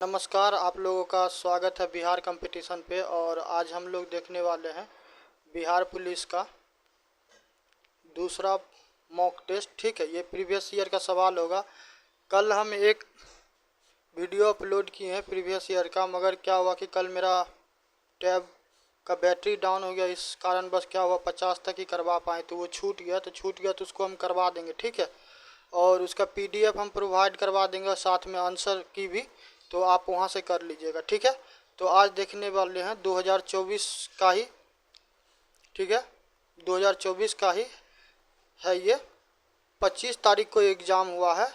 नमस्कार, आप लोगों का स्वागत है बिहार कंपटीशन पे। और आज हम लोग देखने वाले हैं बिहार पुलिस का दूसरा मॉक टेस्ट। ठीक है, ये प्रीवियस ईयर का सवाल होगा। कल हम एक वीडियो अपलोड किए हैं प्रीवियस ईयर का, मगर क्या हुआ कि कल मेरा टैब का बैटरी डाउन हो गया। इस कारण बस क्या हुआ 50 तक ही करवा पाए, तो वो छूट गया तो उसको हम करवा देंगे। ठीक है, और उसका PDF हम प्रोवाइड करवा देंगे, साथ में आंसर की भी, तो आप वहां से कर लीजिएगा। ठीक है, तो आज देखने वाले हैं 2024 का ही। ठीक है, 2024 का ही है ये। 25 तारीख को एग्ज़ाम हुआ है,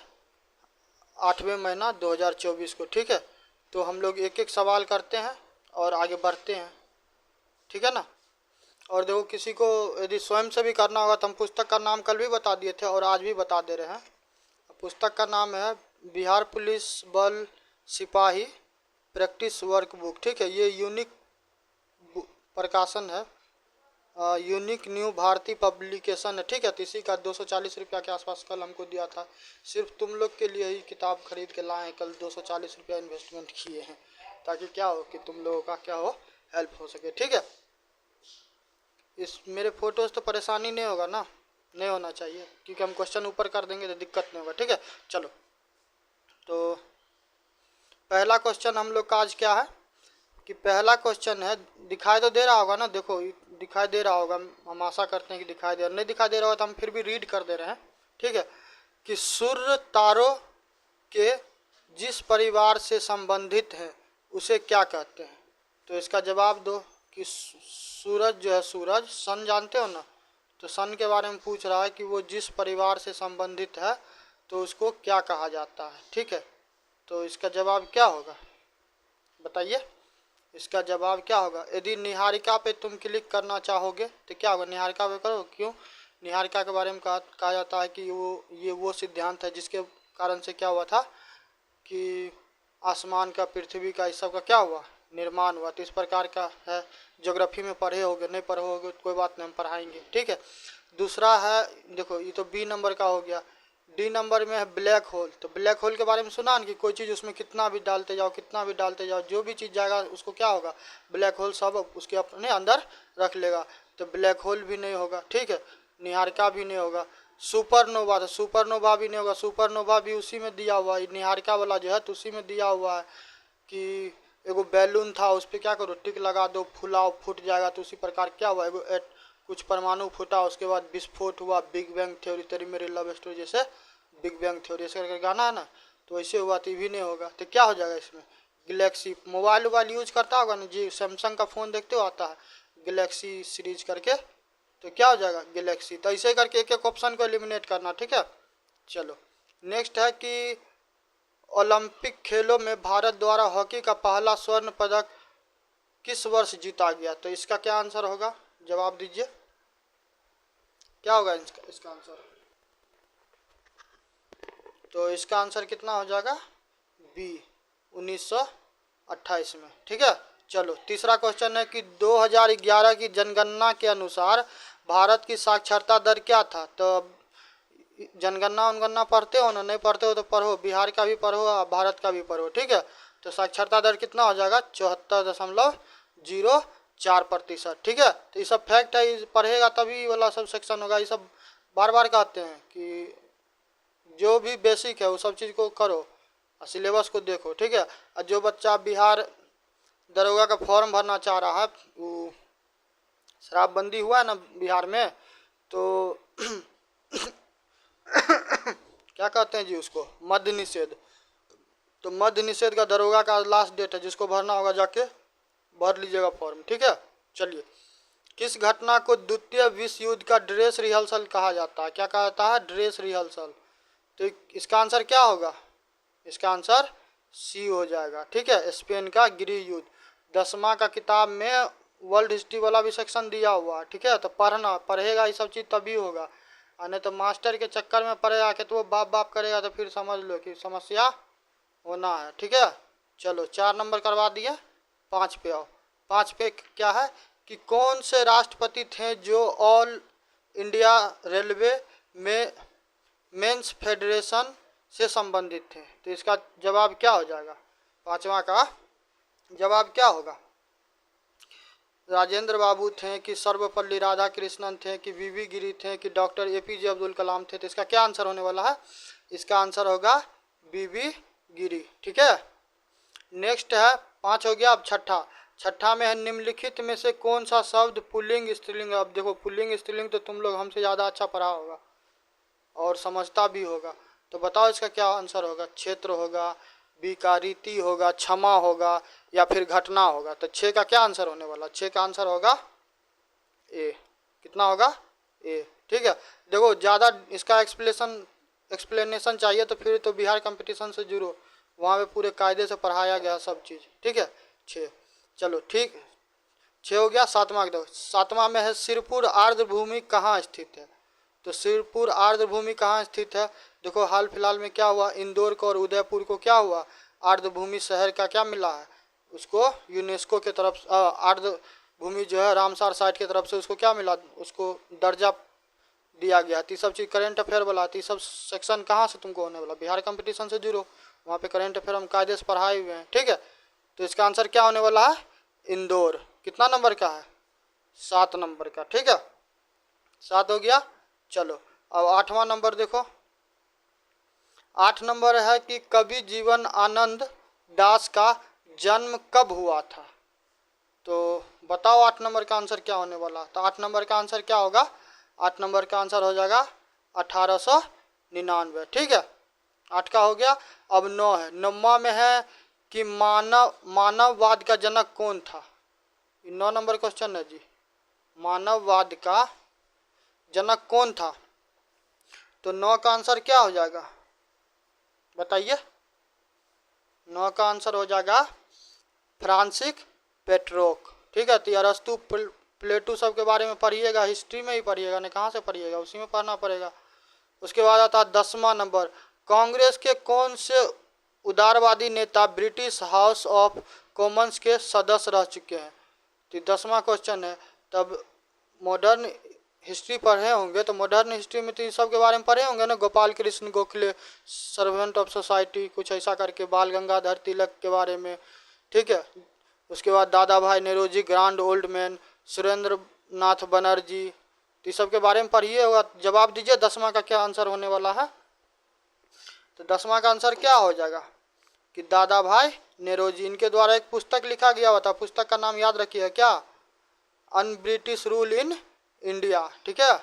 8वें महीना 2024 को। ठीक है, तो हम लोग एक एक सवाल करते हैं और आगे बढ़ते हैं। ठीक है ना। और देखो, किसी को यदि स्वयं से भी करना होगा तो हम पुस्तक का नाम कल भी बता दिए थे और आज भी बता दे रहे हैं। पुस्तक का नाम है बिहार पुलिस बल सिपाही प्रैक्टिस वर्कबुक। ठीक है, ये यूनिक प्रकाशन है, यूनिक न्यू भारतीय पब्लिकेशन है। ठीक है, तो इसी का 240 रुपया के आसपास कल हमको दिया था। सिर्फ तुम लोग के लिए ही किताब खरीद के लाए हैं, कल 240 रुपया इन्वेस्टमेंट किए हैं, ताकि क्या हो कि तुम लोगों का क्या हो, हेल्प हो सके। ठीक है, इस मेरे फोटोज तो परेशानी नहीं होगा ना, नहीं होना चाहिए, क्योंकि हम क्वेश्चन ऊपर कर देंगे तो दिक्कत नहीं होगा। ठीक है, चलो, तो पहला क्वेश्चन हम लोग का आज क्या है कि पहला क्वेश्चन है, दिखाई तो दे रहा होगा ना, देखो दिखाई दे रहा होगा, हम आशा करते हैं कि दिखाई दे। नहीं दिखाई दे रहा होगा तो हम फिर भी रीड कर दे रहे हैं। ठीक है, कि सूर्य तारों के जिस परिवार से संबंधित है उसे क्या कहते हैं। तो इसका जवाब दो कि सूरज जो है, सूरज सन जानते हो ना, तो सन के बारे में पूछ रहा है कि वो जिस परिवार से संबंधित है तो उसको क्या कहा जाता है। ठीक है, तो इसका जवाब क्या होगा बताइए। इसका जवाब क्या होगा, यदि निहारिका पे तुम क्लिक करना चाहोगे तो क्या होगा, निहारिका पे करो। क्यों, निहारिका के बारे में कहा जाता है कि वो सिद्धांत है जिसके कारण से क्या हुआ था कि आसमान का, पृथ्वी का, इस सब का क्या हुआ, निर्माण हुआ। तो इस प्रकार का है, ज्योग्राफी में पढ़े होगे, नहीं पढ़े होगे कोई बात नहीं, हम पढ़ाएंगे। ठीक है, दूसरा है, देखो ये तो B नंबर का हो गया। D नंबर में है ब्लैक होल। तो ब्लैक होल के बारे में सुना ना कि कोई चीज़ उसमें कितना भी डालते जाओ, कितना भी डालते जाओ, जो भी चीज़ जाएगा उसको क्या होगा, ब्लैक होल सब उसके अपने अंदर रख लेगा। तो ब्लैक होल भी नहीं होगा। ठीक है, निहारिका भी नहीं होगा। सुपरनोवा, तो सुपरनोवा भी नहीं होगा, सुपरनोवा भी उसी में दिया हुआ है, निहारिका वाला जो है तो उसी में दिया हुआ है कि एगो बैलून था, उस पर क्या करो, टिक लगा दो, फुलाओ, फूट जाएगा। तो उसी प्रकार क्या हुआ, एगो कुछ परमाणु फूटा, उसके बाद विस्फोट हुआ, बिग बैंग थ्योरी, तेरी मेरी लव स्टोरी जैसे बिग बैंग थ्योरी ऐसे करके गाना है ना, तो ऐसे हुआ। तो भी नहीं होगा, तो क्या हो जाएगा इसमें, गैलेक्सी। मोबाइल यूज करता होगा ना जी, सैमसंग का फ़ोन देखते हो आता है गैलेक्सी सीरीज करके, तो क्या हो जाएगा, गैलेक्सी। तो ऐसे करके एक एक ऑप्शन को एलिमिनेट करना। ठीक है, चलो नेक्स्ट है कि ओलंपिक खेलों में भारत द्वारा हॉकी का पहला स्वर्ण पदक किस वर्ष जीता गया। तो इसका क्या आंसर होगा, जवाब दीजिए, क्या होगा इसका आंसर। तो इसका आंसर कितना हो जाएगा, B 1928 में। ठीक है, चलो तीसरा क्वेश्चन है कि 2011 की जनगणना के अनुसार भारत की साक्षरता दर क्या था। तो जनगणना उनगणना पढ़ते हो ना, नहीं पढ़ते हो तो पढ़ो, बिहार का भी पढ़ो, भारत का भी पढ़ो। ठीक है, तो साक्षरता दर कितना हो जाएगा, 74.04%। ठीक है, तो ये सब फैक्ट है, पढ़ेगा तभी वाला सब सेक्शन होगा। ये सब बार बार कहते हैं कि जो भी बेसिक है वो सब चीज़ को करो और सिलेबस को देखो। ठीक है, और जो बच्चा बिहार दरोगा का फॉर्म भरना चाह रहा है, वो शराबबंदी हुआ है ना बिहार में, तो क्या कहते हैं जी उसको, मद्य निषेध। तो मद्य निषेध का दरोगा का लास्ट डेट है, जिसको भरना होगा जाके भर लीजिएगा फॉर्म। ठीक है, चलिए, किस घटना को द्वितीय विश्व युद्ध का ड्रेस रिहर्सल कहा जाता है। क्या कहा जाता है, ड्रेस रिहर्सल। तो इसका आंसर क्या होगा, इसका आंसर C हो जाएगा। ठीक है, स्पेन का गृह युद्ध। 10वां का किताब में वर्ल्ड हिस्ट्री वाला भी सेक्शन दिया हुआ है। ठीक है, तो पढ़ेगा ये सब चीज़ तभी होगा, और नहीं तो मास्टर के चक्कर में पढ़ेगा कि तो वो बाप बाप करेगा, तो फिर समझ लो कि समस्या होना है। ठीक है, चलो 4 नंबर करवा दिए, 5 पे आओ। 5 पे क्या है कि कौन से राष्ट्रपति थे जो ऑल इंडिया रेलवे में मेंस फेडरेशन से संबंधित थे। तो इसका जवाब क्या हो जाएगा, 5वां का जवाब क्या होगा? राजेंद्र बाबू थे कि सर्वपल्ली राधाकृष्णन थे कि वीवी गिरी थे कि डॉक्टर एपीजे अब्दुल कलाम थे? तो इसका क्या आंसर होने वाला है? इसका आंसर होगा वीवी गिरी। ठीक है, नेक्स्ट है 5 हो गया। अब छठा में है निम्नलिखित में से कौन सा शब्द पुल्लिंग स्त्रीलिंग? अब देखो पुल्लिंग स्त्रीलिंग तो तुम लोग हमसे ज़्यादा अच्छा पढ़ा होगा और समझता भी होगा, तो बताओ इसका क्या आंसर होगा? क्षेत्र होगा, विकारिती होगा, क्षमा होगा या फिर घटना होगा? तो 6 का क्या आंसर होने वाला? 6 का आंसर होगा ए। कितना होगा? ए। ठीक है, देखो ज़्यादा इसका एक्सप्लेनेशन चाहिए तो फिर तो बिहार कंपटीशन से जुड़ो, वहाँ पे पूरे कायदे से पढ़ाया गया सब चीज़। ठीक है, 6। चलो ठीक, 6 हो गया। 7वां देखो, 7वां में है सिरपुर आर्द्रभूमि कहाँ स्थित है? तो सिरपुर आर्द्रभूमि कहाँ स्थित है? देखो हाल फिलहाल में क्या हुआ, इंदौर को और उदयपुर को क्या हुआ, आर्द्रभूमि शहर का क्या मिला है उसको, यूनेस्को के तरफ आर्द्रभूमि जो है रामसार साइट की तरफ से उसको क्या मिला, उसको दर्जा दिया गया। तो सब चीज़ करेंट अफेयर वाला, तो सब सेक्शन कहाँ से तुमको होने वाला? बिहार कंपटीशन से जुड़ो, वहाँ पे करेंट अफेयर हम कायदे से पढ़ाए हुए हैं। ठीक है, तो इसका आंसर क्या होने वाला है? इंदौर। कितना नंबर का है? 7 नंबर का। ठीक है, 7 हो गया। चलो अब 8वां नंबर देखो, 8 नंबर है कि कवि जीवन आनंद दास का जन्म कब हुआ था? तो बताओ 8 नंबर का आंसर क्या होने वाला? तो 8 नंबर का आंसर क्या होगा? 8 नंबर का आंसर हो जाएगा 1899। ठीक है, 8 का हो गया। अब 9 है, 9वां में है कि मानववाद का जनक कौन था? 9 नंबर क्वेश्चन है जी, मानववाद का जनक कौन था? तो 9 का आंसर क्या हो जाएगा बताइए? 9 का आंसर हो जाएगा फ्रांसिस पेट्रोक। ठीक है, तो अरस्तु प्लेटो सब के बारे में पढ़िएगा, हिस्ट्री में ही पढ़िएगा, नहीं कहाँ से पढ़िएगा, उसी में पढ़ना पड़ेगा। उसके बाद आता है 10वां नंबर, कांग्रेस के कौन से उदारवादी नेता ब्रिटिश हाउस ऑफ कॉमन्स के सदस्य रह चुके हैं? तो 10वां क्वेश्चन है। तब मॉडर्न हिस्ट्री पढ़े होंगे, तो मॉडर्न हिस्ट्री में तो इन सब के बारे में पढ़े होंगे ना, Gopal Krishna Gokhale, servant of society, कुछ ऐसा करके, बाल गंगाधर तिलक के बारे में। ठीक है, उसके बाद दादा भाई नेरोजी, ग्रांड ओल्ड मैन, सुरेंद्र नाथ बनर्जी, तो सब के बारे में पढ़िए होगा। जवाब दीजिए 10वां का क्या आंसर होने वाला है? तो 10वां का आंसर क्या हो जाएगा कि दादा भाई नेरोजी। इनके द्वारा एक पुस्तक लिखा गया हुआ था, पुस्तक का नाम याद रखिए क्या? Un British rule in India. ठीक है,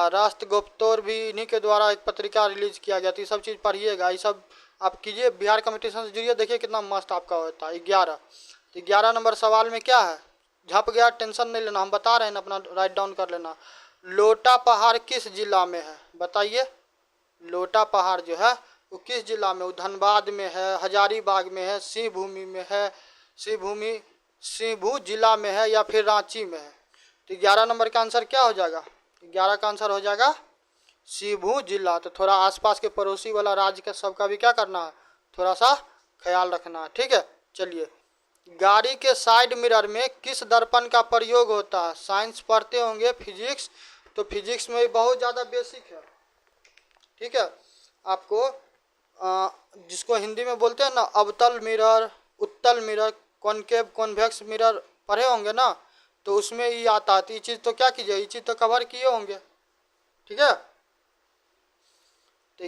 राष्ट्रगुप्तौर भी इन्हीं के द्वारा एक पत्रिका रिलीज किया गया था। ये सब चीज़ पढ़िएगा, ये सब आप कीजिए, बिहार कंपटीशन से जुड़िए, देखिए कितना मस्त आपका होता है। 11, तो 11 नंबर सवाल में क्या है? झप गया, टेंशन नहीं लेना, हम बता रहे हैं, अपना राइट डाउन कर लेना। लोटा पहाड़ किस जिला में है? बताइए, लोटा पहाड़ जो है वो किस जिला में? वो धनबाद में है, हजारीबाग में है, सिंहभूमि में है, सिंहभू जिला में है या फिर रांची में है? तो 11 नंबर का आंसर क्या हो जाएगा? 11 का आंसर हो जाएगा सिंहभू जिला। तो थोड़ा आसपास के पड़ोसी वाला राज्य का सबका भी क्या करना है, थोड़ा सा ख्याल रखना है। ठीक है, चलिए, गाड़ी के साइड मिरर में किस दर्पण का प्रयोग होता है? साइंस पढ़ते होंगे, फिजिक्स, तो फिजिक्स में भी बहुत ज़्यादा बेसिक है। ठीक है, आपको जिसको हिंदी में बोलते हैं ना, अवतल मिरर, उत्तल मिरर, कॉनकेव कॉन्वेक्स मिरर पढ़े होंगे ना, तो उसमें ये आता है। तो ये चीज़ तो क्या कीजिए, ये चीज़ तो कवर किए होंगे। ठीक है, तो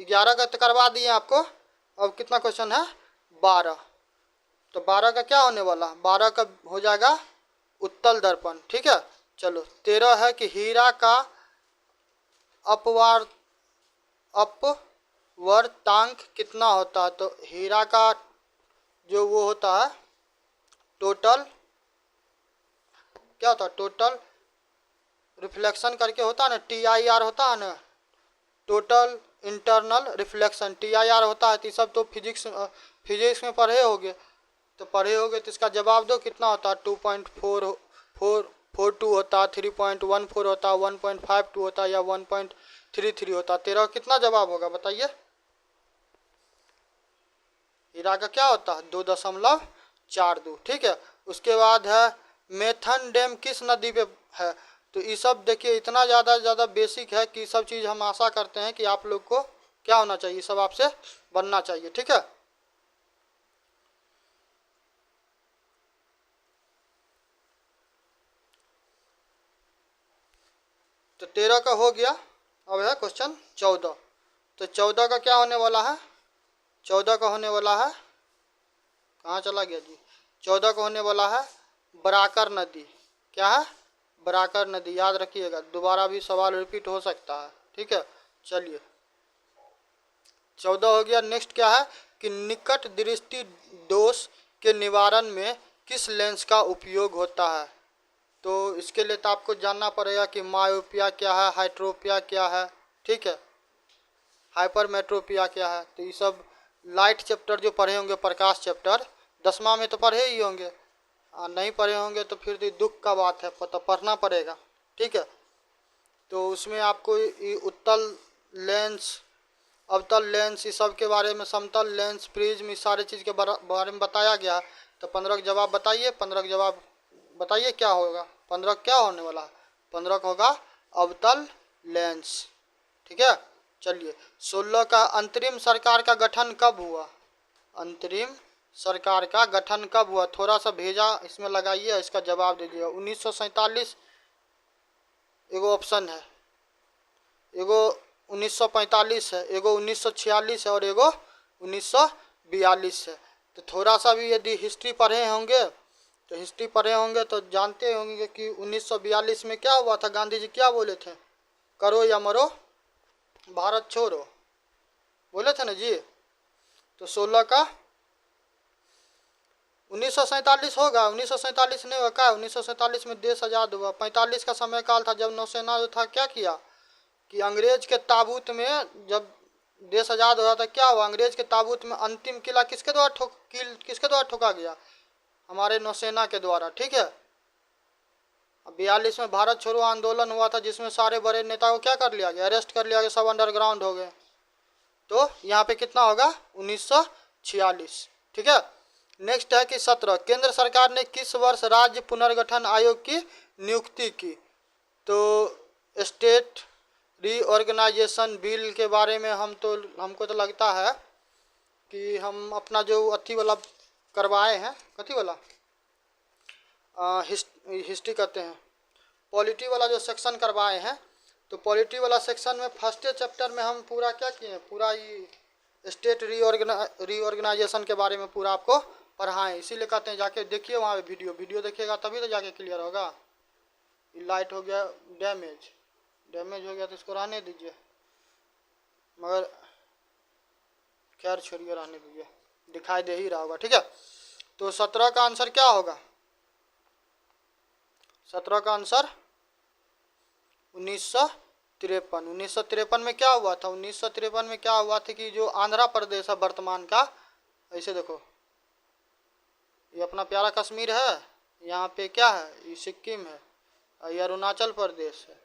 11 का तो करवा दिए आपको। अब कितना क्वेश्चन है? 12। तो 12 का क्या होने वाला? 12 का हो जाएगा उत्तल दर्पण। ठीक है, चलो 13 है कि हीरा का अपवर्तांक कितना होता है? तो हीरा का जो वो होता है टोटल, क्या होता है, टोटल रिफ्लेक्शन करके होता है ना, TIR होता है ना, टोटल इंटरनल रिफ्लेक्शन, TIR होता है। तो सब तो फिजिक्स में पढ़े होगे, तो इसका जवाब दो कितना होता है? 2.442 होता है, 3.14 होता है, 1.52 होता है या 1.33 होता है? 13 कितना जवाब होगा बताइए? हीरा का क्या होता है? 2.42। ठीक है, उसके बाद है मेथन डैम किस नदी पे है? तो ये सब देखिए इतना ज़्यादा बेसिक है कि सब चीज़ हम आशा करते हैं कि आप लोग को क्या होना चाहिए, सब आपसे बनना चाहिए। ठीक है, तो 13 का हो गया। अब है क्वेश्चन 14। तो 14 का क्या होने वाला है? 14 का होने वाला है, कहाँ चला गया जी? 14 का होने वाला है बराकर नदी। क्या है? बराकर नदी। याद रखिएगा, दोबारा भी सवाल रिपीट हो सकता है। ठीक है, चलिए 14 हो गया। नेक्स्ट क्या है कि निकट दृष्टि दोष के निवारण में किस लेंस का उपयोग होता है? तो इसके लिए तो आपको जानना पड़ेगा कि मायोपिया क्या है, हाइट्रोपिया क्या है, ठीक है, हाइपरमेट्रोपिया क्या है। तो ये सब लाइट चैप्टर जो पढ़े होंगे, प्रकाश चैप्टर 10वां में तो पढ़े ही होंगे, नहीं पढ़े होंगे तो फिर तो दुख का बात है, तो पढ़ना पड़ेगा। ठीक है, तो उसमें आपको ये उत्तल लेंस, अवतल लेंस, इस सब के बारे में, समतल लेंस, प्रिज्म, इस सारे चीज़ के बारे में बताया गया। तो 15 का जवाब बताइए, 15 का जवाब बताइए क्या होगा? 15 क्या होने वाला है? 15 का होगा अवतल लेंस। ठीक है, चलिए 16 का अंतरिम सरकार का गठन कब हुआ? अंतरिम सरकार का गठन कब हुआ? थोड़ा सा भेजा इसमें लगाइए, इसका जवाब दीजिएगा। 1947 एगो ऑप्शन है, एगो 1945 है, एगो 1946 है और एगो 1942 है। तो थोड़ा सा भी यदि हिस्ट्री पढ़े होंगे तो जानते होंगे कि 1942 में क्या हुआ था। गांधी जी क्या बोले थे? करो या मरो, भारत छोड़ो, बोले थे ना जी। तो 16 का 1947 होगा। 1947 नहीं होगा क्या? 1947 में देश आज़ाद हुआ। 45 का समय काल था जब नौसेना जो था क्या किया कि अंग्रेज के ताबूत में, जब देश आज़ाद हो रहा था क्या हुआ, अंग्रेज के ताबूत में अंतिम किला किसके द्वारा ठोका गया? हमारे नौसेना के द्वारा। ठीक है, 42 में भारत छोड़ो आंदोलन हुआ था जिसमें सारे बड़े नेताओं को क्या कर लिया गया? अरेस्ट कर लिया गया, सब अंडरग्राउंड हो गए। तो यहाँ पे कितना होगा? 1946। ठीक है, नेक्स्ट है कि 17 केंद्र सरकार ने किस वर्ष राज्य पुनर्गठन आयोग की नियुक्ति की? तो स्टेट रीऑर्गेनाइजेशन बिल के बारे में हमको तो लगता है कि हम अपना जो अथी वाला करवाए हैं, कथी वाला हिस्ट्री कहते हैं, पॉलिटी वाला जो सेक्शन करवाए हैं, तो पॉलिटी वाला सेक्शन में फर्स्ट चैप्टर में हम पूरा क्या किए हैं, पूरा ये स्टेट रीऑर्गेनाइजेशन के बारे में पूरा आपको पढ़ाएं। इसीलिए कहते हैं जाके देखिए वहाँ पे वीडियो देखिएगा तभी तो जाके क्लियर होगा। ये लाइट हो गया डैमेज हो गया तो इसको रहने दीजिए, मगर खैर छोड़िए, रहने दीजिए, दिखाई दे ही रहा होगा। ठीक है, तो 17 का आंसर क्या होगा? 17 का आंसर 1953। 1953 में क्या हुआ था? 1953 में क्या हुआ था कि जो आंध्र प्रदेश है वर्तमान का, ऐसे देखो ये अपना प्यारा कश्मीर है, यहाँ पे क्या है, ये सिक्किम है, ये अरुणाचल प्रदेश है,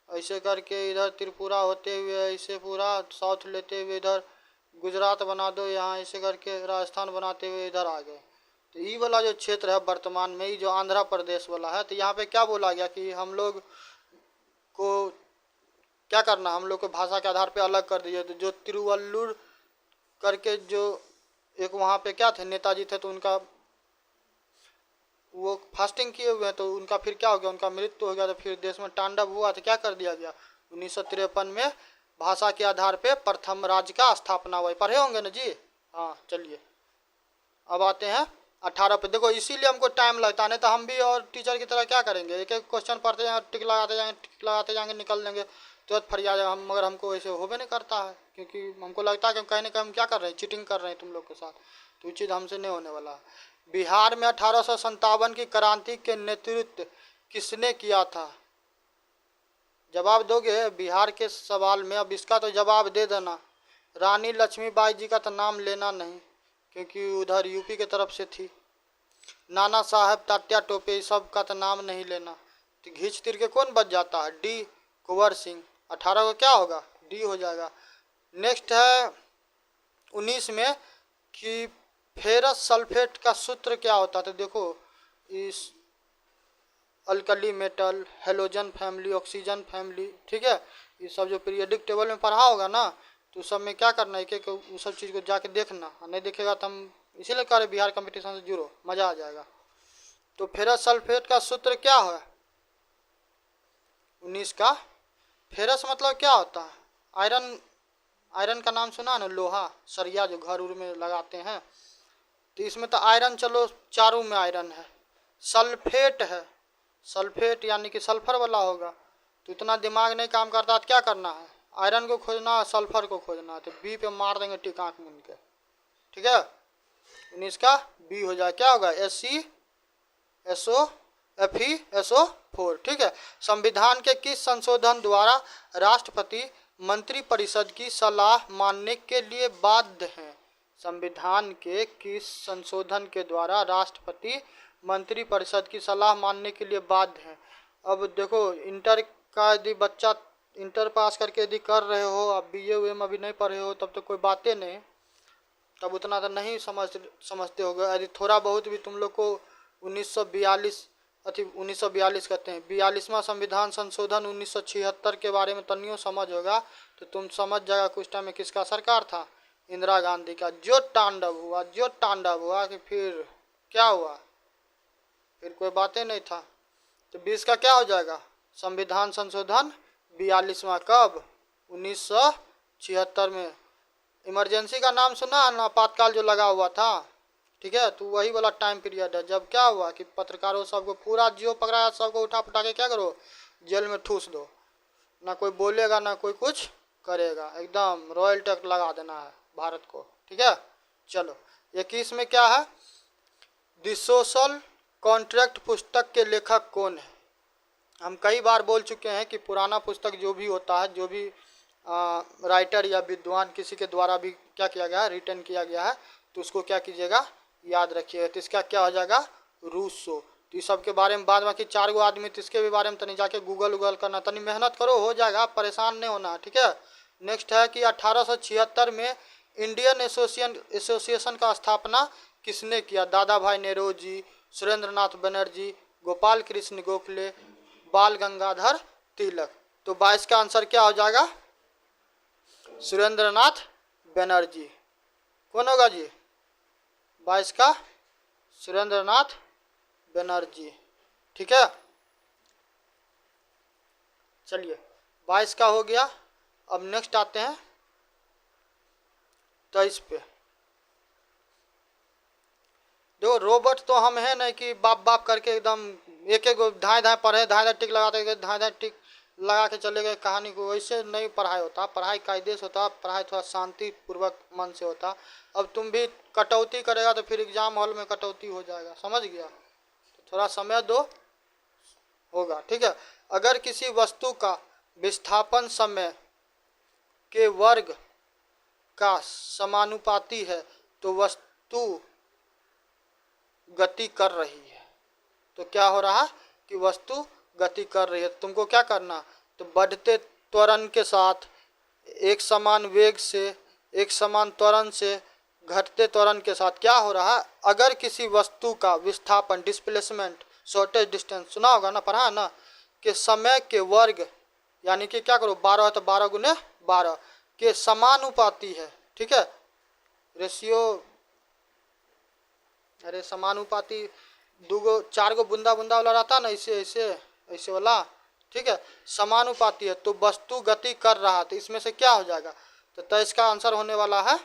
ऐसे करके इधर त्रिपुरा होते हुए ऐसे पूरा साउथ लेते हुए इधर गुजरात बना दो, यहाँ ऐसे करके राजस्थान बनाते हुए इधर आ गए। तो ये वाला जो क्षेत्र है वर्तमान में, ये जो आंध्र प्रदेश वाला है, तो यहाँ पे क्या बोला गया कि हम लोग को क्या करना, हम लोग को भाषा के आधार पे अलग कर दीजिए। तो जो तिरुवल्लुर करके जो एक वहाँ पे क्या थे, नेताजी थे, तो उनका वो फास्टिंग किए हुए हैं, तो उनका फिर क्या हो गया, उनका मृत्यु हो गया। तो फिर देश में तांडव हुआ, तो क्या कर दिया गया 1953 में भाषा के आधार पे प्रथम राज्य का स्थापना हुआ। पढ़े होंगे ना जी। हाँ, चलिए अब आते हैं 18 पे। देखो इसीलिए हमको टाइम लगता है, नहीं तो हम भी और टीचर की तरह क्या करेंगे, एक एक क्वेश्चन पढ़ते जाएंगे, टिक लगाते जाएंगे निकल देंगे तुरंत फरिया जाए हम, मगर हमको ऐसे होबे नहीं करता है, क्योंकि हमको लगता है कि कहीं ना कहीं हम क्या कर रहे हैं, चीटिंग कर रहे हैं तुम लोग के साथ। तो ये चीज़ हमसे नहीं होने वाला है। बिहार में 1857 की क्रांति के नेतृत्व किसने किया था? जवाब दोगे बिहार के सवाल में? अब इसका तो जवाब दे देना। रानी लक्ष्मीबाई जी का तो नाम लेना नहीं, क्योंकि उधर यूपी की तरफ से थी। नाना साहब, तात्या टोपे, सब का तो नाम नहीं लेना। तो घींच तीर के कौन बच जाता है? डी कुंवर सिंह। 18 को क्या होगा? डी हो जाएगा। नेक्स्ट है 19 में कि फेरस सल्फेट का सूत्र क्या होता है? तो देखो इस alkali metal, halogen family, oxygen family, ठीक है, ये सब जो पीरियोडिक टेबल में पढ़ा होगा ना, तो सब में क्या करना है, एक उस सब चीज़ को जाके देखना, नहीं देखेगा तो हम इसीलिए कह रहे बिहार कंपटीशन से जुड़ो, मज़ा आ जाएगा। तो फेरस सल्फेट का सूत्र क्या है 19 का? फेरस मतलब क्या होता है? आयरन। आयरन का नाम सुना ना, लोहा सरिया जो घर उर में लगाते हैं। तो इसमें तो आयरन, चलो चारों में आयरन है। सल्फेट है, सल्फेट यानी कि सल्फर वाला होगा। तो इतना दिमाग नहीं काम करता, तो क्या करना है? आयरन को खोजना है, सल्फर को खोजना है। तो बी पे मार देंगे टिक आँख मूंद के, ठीक है। 19 का बी हो जाए, क्या होगा? FeSO4, ठीक है। संविधान के किस संशोधन द्वारा राष्ट्रपति मंत्रिपरिषद की सलाह मानने के लिए बाध्य हैं? संविधान के किस संशोधन के द्वारा राष्ट्रपति मंत्रिपरिषद की सलाह मानने के लिए बाध्य हैं? अब देखो, इंटर का यदि बच्चा इंटर पास करके यदि कर रहे हो, अब BA में अभी नहीं पढ़े हो, तब तो कोई बातें नहीं, तब उतना तो नहीं समझते होगे। यदि थोड़ा बहुत भी तुम लोग को 1942 कहते हैं, 42वां संविधान संशोधन 1976 के बारे में तनियो समझ होगा, तो तुम समझ जाएगा कुछ टाइम में किसका सरकार था? इंदिरा गांधी का। जो तांडव हुआ कि फिर क्या हुआ, फिर कोई बातें नहीं था। तो 20 का क्या हो जाएगा? संविधान संशोधन 42वां कब? 1976 में। इमरजेंसी का नाम सुना है ना, आपातकाल जो लगा हुआ था, ठीक है। तो वही वाला टाइम पीरियड है जब क्या हुआ कि पत्रकारों सबको पूरा जियो पकड़ाया, सबको उठा पुठा के क्या करो, जेल में ठूस दो। ना कोई बोलेगा ना कोई कुछ करेगा, एकदम रॉयल टैक्स लगा देना है भारत को, ठीक है। चलो 21 में क्या है? द सोशल कॉन्ट्रैक्ट पुस्तक के लेखक कौन है? हम कई बार बोल चुके हैं कि पुराना पुस्तक जो भी होता है, जो भी राइटर या विद्वान किसी के द्वारा भी क्या किया गया है, रिटर्न किया गया है, तो उसको क्या कीजिएगा, याद रखिएगा। तो इसका क्या हो जाएगा? रूसो। तो इस सब के बारे में बाद बाकी 4 गो आदमी, तो इसके भी बारे में तनी जाके गूगल करना, तनी मेहनत करो, हो जाएगा, परेशान नहीं होना, ठीक है। नेक्स्ट है कि 1876 में इंडियन एसोसिएशन का स्थापना किसने किया? दादा भाई नेहरू, सुरेंद्रनाथ बनर्जी, गोपाल कृष्ण गोखले, बाल गंगाधर तिलक। तो 22 का आंसर क्या हो जाएगा? सुरेंद्रनाथ बनर्जी। कौन होगा जी? 22 का सुरेंद्रनाथ बनर्जी, ठीक है। चलिए 22 का हो गया। अब नेक्स्ट आते हैं 23 पे। देखो, रोबोट तो हम है नहीं कि बाप बाप करके एकदम एक एक धाए धाए पढ़े, धाए धाए टिक लगाते गए, धाए धाए टिक लगा के चले गए कहानी को। वैसे नहीं पढ़ाई होता, पढ़ाई कायदे से होता, पढ़ाई थोड़ा शांति पूर्वक मन से होता। अब तुम भी कटौती करेगा तो फिर एग्जाम हॉल में कटौती हो जाएगा, समझ गया? तो थोड़ा समय दो, होगा, ठीक है। अगर किसी वस्तु का विस्थापन समय के वर्ग का समानुपाती है तो वस्तु गति कर रही है। तो क्या हो रहा है कि वस्तु गति कर रही है। तुमको क्या करना? तो बढ़ते त्वरण के साथ एक समान वेग से, एक समान त्वरण से घटते त्वरण के साथ क्या हो रहा है? अगर किसी वस्तु का विस्थापन, डिस्प्लेसमेंट, शॉर्टेज डिस्टेंस सुना होगा ना, पढ़ा ना, कि समय के वर्ग यानी कि क्या करो, 12 है तो 12 गुने 12 के समानुपाती है, ठीक है। रेशियो, अरे समानुपाती 2 गो 4 गो बूंदा बूंदा वाला रहता ना, ऐसे ऐसे ऐसे वाला, ठीक है। समानुपाती है तो वस्तु गति कर रहा, तो इसमें से क्या हो जाएगा? तो इसका आंसर होने वाला है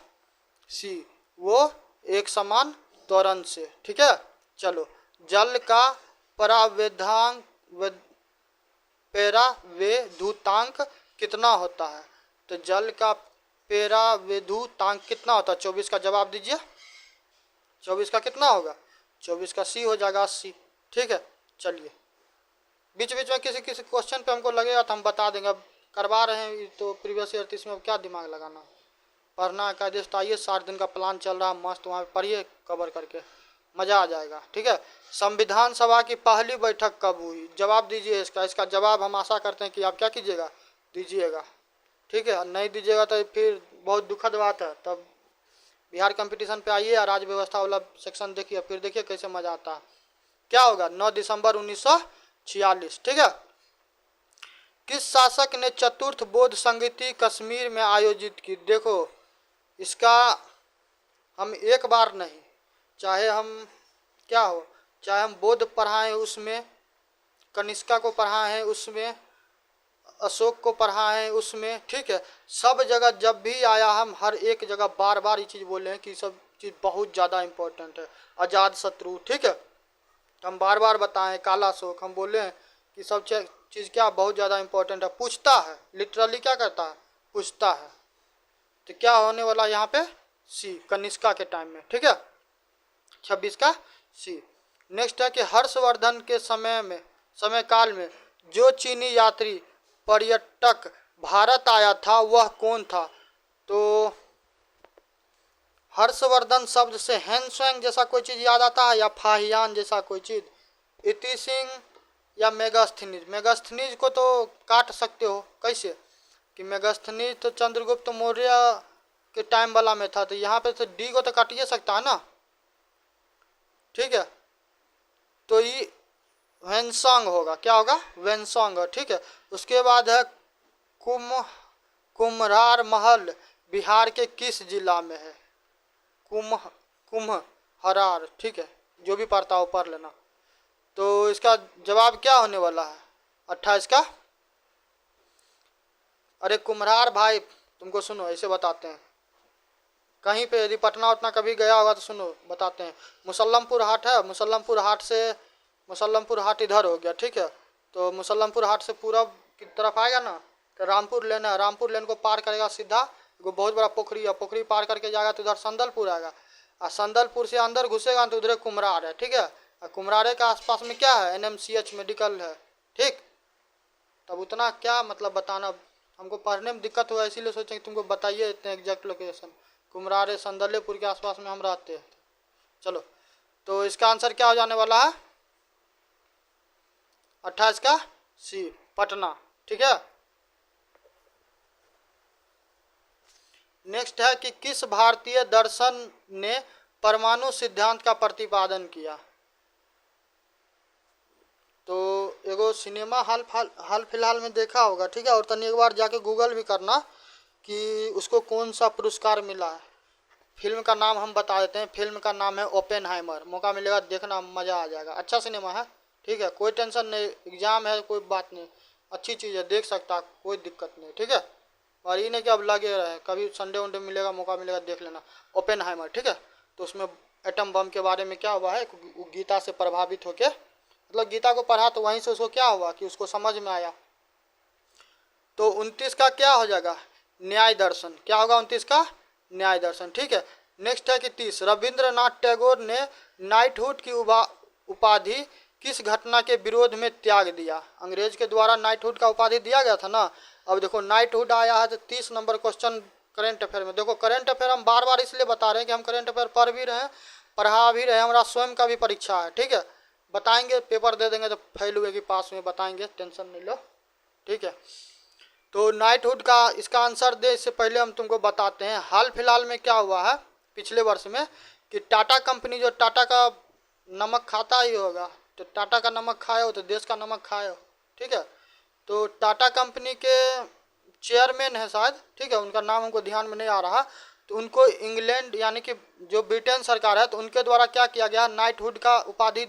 सी, वो एक समान त्वरण से, ठीक है। चलो, जल का परावैद्यांक पेरावेधुतांक कितना होता है? तो जल का पेरावेधुतांक कितना होता है? 24 का जवाब दीजिए। 24 का कितना होगा? 24 का सी हो जाएगा 80, ठीक है। चलिए, बीच बीच में किसी किसी क्वेश्चन पे हमको लगेगा तो हम बता देंगे। अब करवा रहे हैं तो प्रीवियस ईयर, इसमें अब क्या दिमाग लगाना, पढ़ना है कायदे से। आइए, 60 दिन का प्लान चल रहा है मस्त, वहाँ पे पढ़िए कवर करके, मज़ा आ जाएगा, ठीक है। संविधान सभा की पहली बैठक कब हुई? जवाब दीजिए इसका जवाब हम आशा करते हैं कि आप क्या कीजिएगा, दीजिएगा, ठीक है। नहीं दीजिएगा तो फिर बहुत दुखद बात है। तब बिहार कंपटीशन पे आइए और राज्य व्यवस्था वाला सेक्शन देखिए, फिर देखिए कैसे मज़ा आता है। क्या होगा? 9 दिसंबर 1946, ठीक है। किस शासक ने चतुर्थ बौद्ध संगीति कश्मीर में आयोजित की? देखो, इसका हम एक बार नहीं, चाहे हम क्या हो, चाहे हम बौद्ध पढ़ाएं उसमें, कनिष्का को पढ़ाएं उसमें, अशोक को पढ़ा है उसमें, ठीक है। सब जगह जब भी आया हम हर एक जगह बार बार ये चीज़ बोले हैं कि सब चीज़ बहुत ज़्यादा इम्पोर्टेंट है। अजात शत्रु, ठीक है, हम बार बार बताएं। काला अशोक हम बोले हैं कि सब चीज़ क्या बहुत ज़्यादा इम्पोर्टेंट है। पूछता है, लिटरली क्या करता है, पूछता है। तो क्या होने वाला यहाँ पे, सी, कनिष्का के टाइम में, ठीक है, 26 का सी। नेक्स्ट है कि हर्षवर्धन के समय काल में जो चीनी यात्री पर्यटक भारत आया था वह कौन था। तो हर्षवर्धन शब्द से हैंसवैंग जैसा कोई चीज़ याद आता है या फाहियान जैसा कोई चीज़, इति सिंह या मेगास्थनीज। मेगास्थनीज को तो काट सकते हो कैसे कि मेगास्थनीज तो चंद्रगुप्त मौर्य के टाइम वाला में था, तो यहाँ पे तो डी को तो काटिए सकता है ना, ठीक है। तो ये वेंसोंग होगा, क्या होगा, वेंसोंग, ठीक है। उसके बाद है कुम्हरार महल बिहार के किस जिला में है। कुम्हरार, ठीक है, जो भी पढ़ता हो पढ़ लेना। तो इसका जवाब क्या होने वाला है 28 का। अरे कुम्हरार भाई तुमको सुनो ऐसे बताते हैं, कहीं पे यदि पटना उतना कभी गया होगा तो सुनो बताते हैं। मुसल्लमपुर हाट है, मुसल्लमपुर हाट इधर हो गया, ठीक है। तो मुसल्लमपुर हाट से पूरब की तरफ आएगा ना तो रामपुर लेन है, रामपुर लेन को पार करेगा सीधा, वो बहुत बड़ा पोखरी है, पोखरी पार करके जाएगा तो उधर संदलपुर आएगा, और संदलपुर से अंदर घुसेगा तो उधर कुम्हरार है, ठीक है। और कुम्हरारे के आसपास में क्या है, NMCH मेडिकल है, ठीक। तब उतना क्या मतलब बताना, हमको पढ़ने में दिक्कत हुआ इसीलिए सोचे कि तुमको बताइए इतने एग्जैक्ट लोकेशन। कुम्हरारे संदलेपुर के आसपास में हम रहते हैं। चलो तो इसका आंसर क्या हो जाने वाला है 28 का सी, पटना, ठीक है। नेक्स्ट है कि किस भारतीय दर्शन ने परमाणु सिद्धांत का प्रतिपादन किया। तो एगो सिनेमा हाल फिलहाल में देखा होगा, ठीक है, और तनी एक बार जाके गूगल भी करना कि उसको कौन सा पुरस्कार मिला है। फिल्म का नाम हम बता देते हैं, फिल्म का नाम है ओपेनहाइमर। मौका मिलेगा देखना, मज़ा आ जाएगा, अच्छा सिनेमा है, ठीक है, कोई टेंशन नहीं, एग्जाम है कोई बात नहीं, अच्छी चीज़ है, देख सकता, कोई दिक्कत नहीं, ठीक है। और ये नहीं कि अब लगे रहे, कभी संडे वनडे मिलेगा, मौका मिलेगा देख लेना ओपेनहाइमर, ठीक है। तो उसमें एटम बम के बारे में क्या हुआ है, गीता से प्रभावित होके, मतलब गीता को पढ़ा तो वहीं से उसको क्या हुआ कि उसको समझ में आया। तो 29 का क्या हो जाएगा, न्याय दर्शन, क्या होगा 29 का, न्याय दर्शन, ठीक है। नेक्स्ट है कि 30, रविंद्रनाथ टैगोर ने नाइटहुड की उपाधि किस घटना के विरोध में त्याग दिया। अंग्रेज के द्वारा नाइटहुड का उपाधि दिया गया था ना। अब देखो नाइटहुड आया है तो 30 नंबर क्वेश्चन करेंट अफेयर में। देखो करेंट अफेयर हम बार बार इसलिए बता रहे हैं कि हम करेंट अफेयर पढ़ भी रहे हैं, पढ़ा भी रहे हैं, हमारा स्वयं का भी परीक्षा है, ठीक है। बताएंगे, पेपर दे देंगे तो फेल हुए कि पास में बताएंगे, टेंशन नहीं लो, ठीक है। तो नाइटहुड का इसका आंसर दे इससे पहले हम तुमको बताते हैं हाल फिलहाल में क्या हुआ है पिछले वर्ष में कि टाटा कंपनी, जो टाटा का नमक खाता ही होगा, तो टाटा का नमक खाए हो तो देश का नमक खाए हो, ठीक है। तो टाटा कंपनी के चेयरमैन है शायद, ठीक है, उनका नाम हमको ध्यान में नहीं आ रहा, तो उनको इंग्लैंड यानी कि जो ब्रिटेन सरकार है तो उनके द्वारा क्या किया गया, नाइटहुड का उपाधि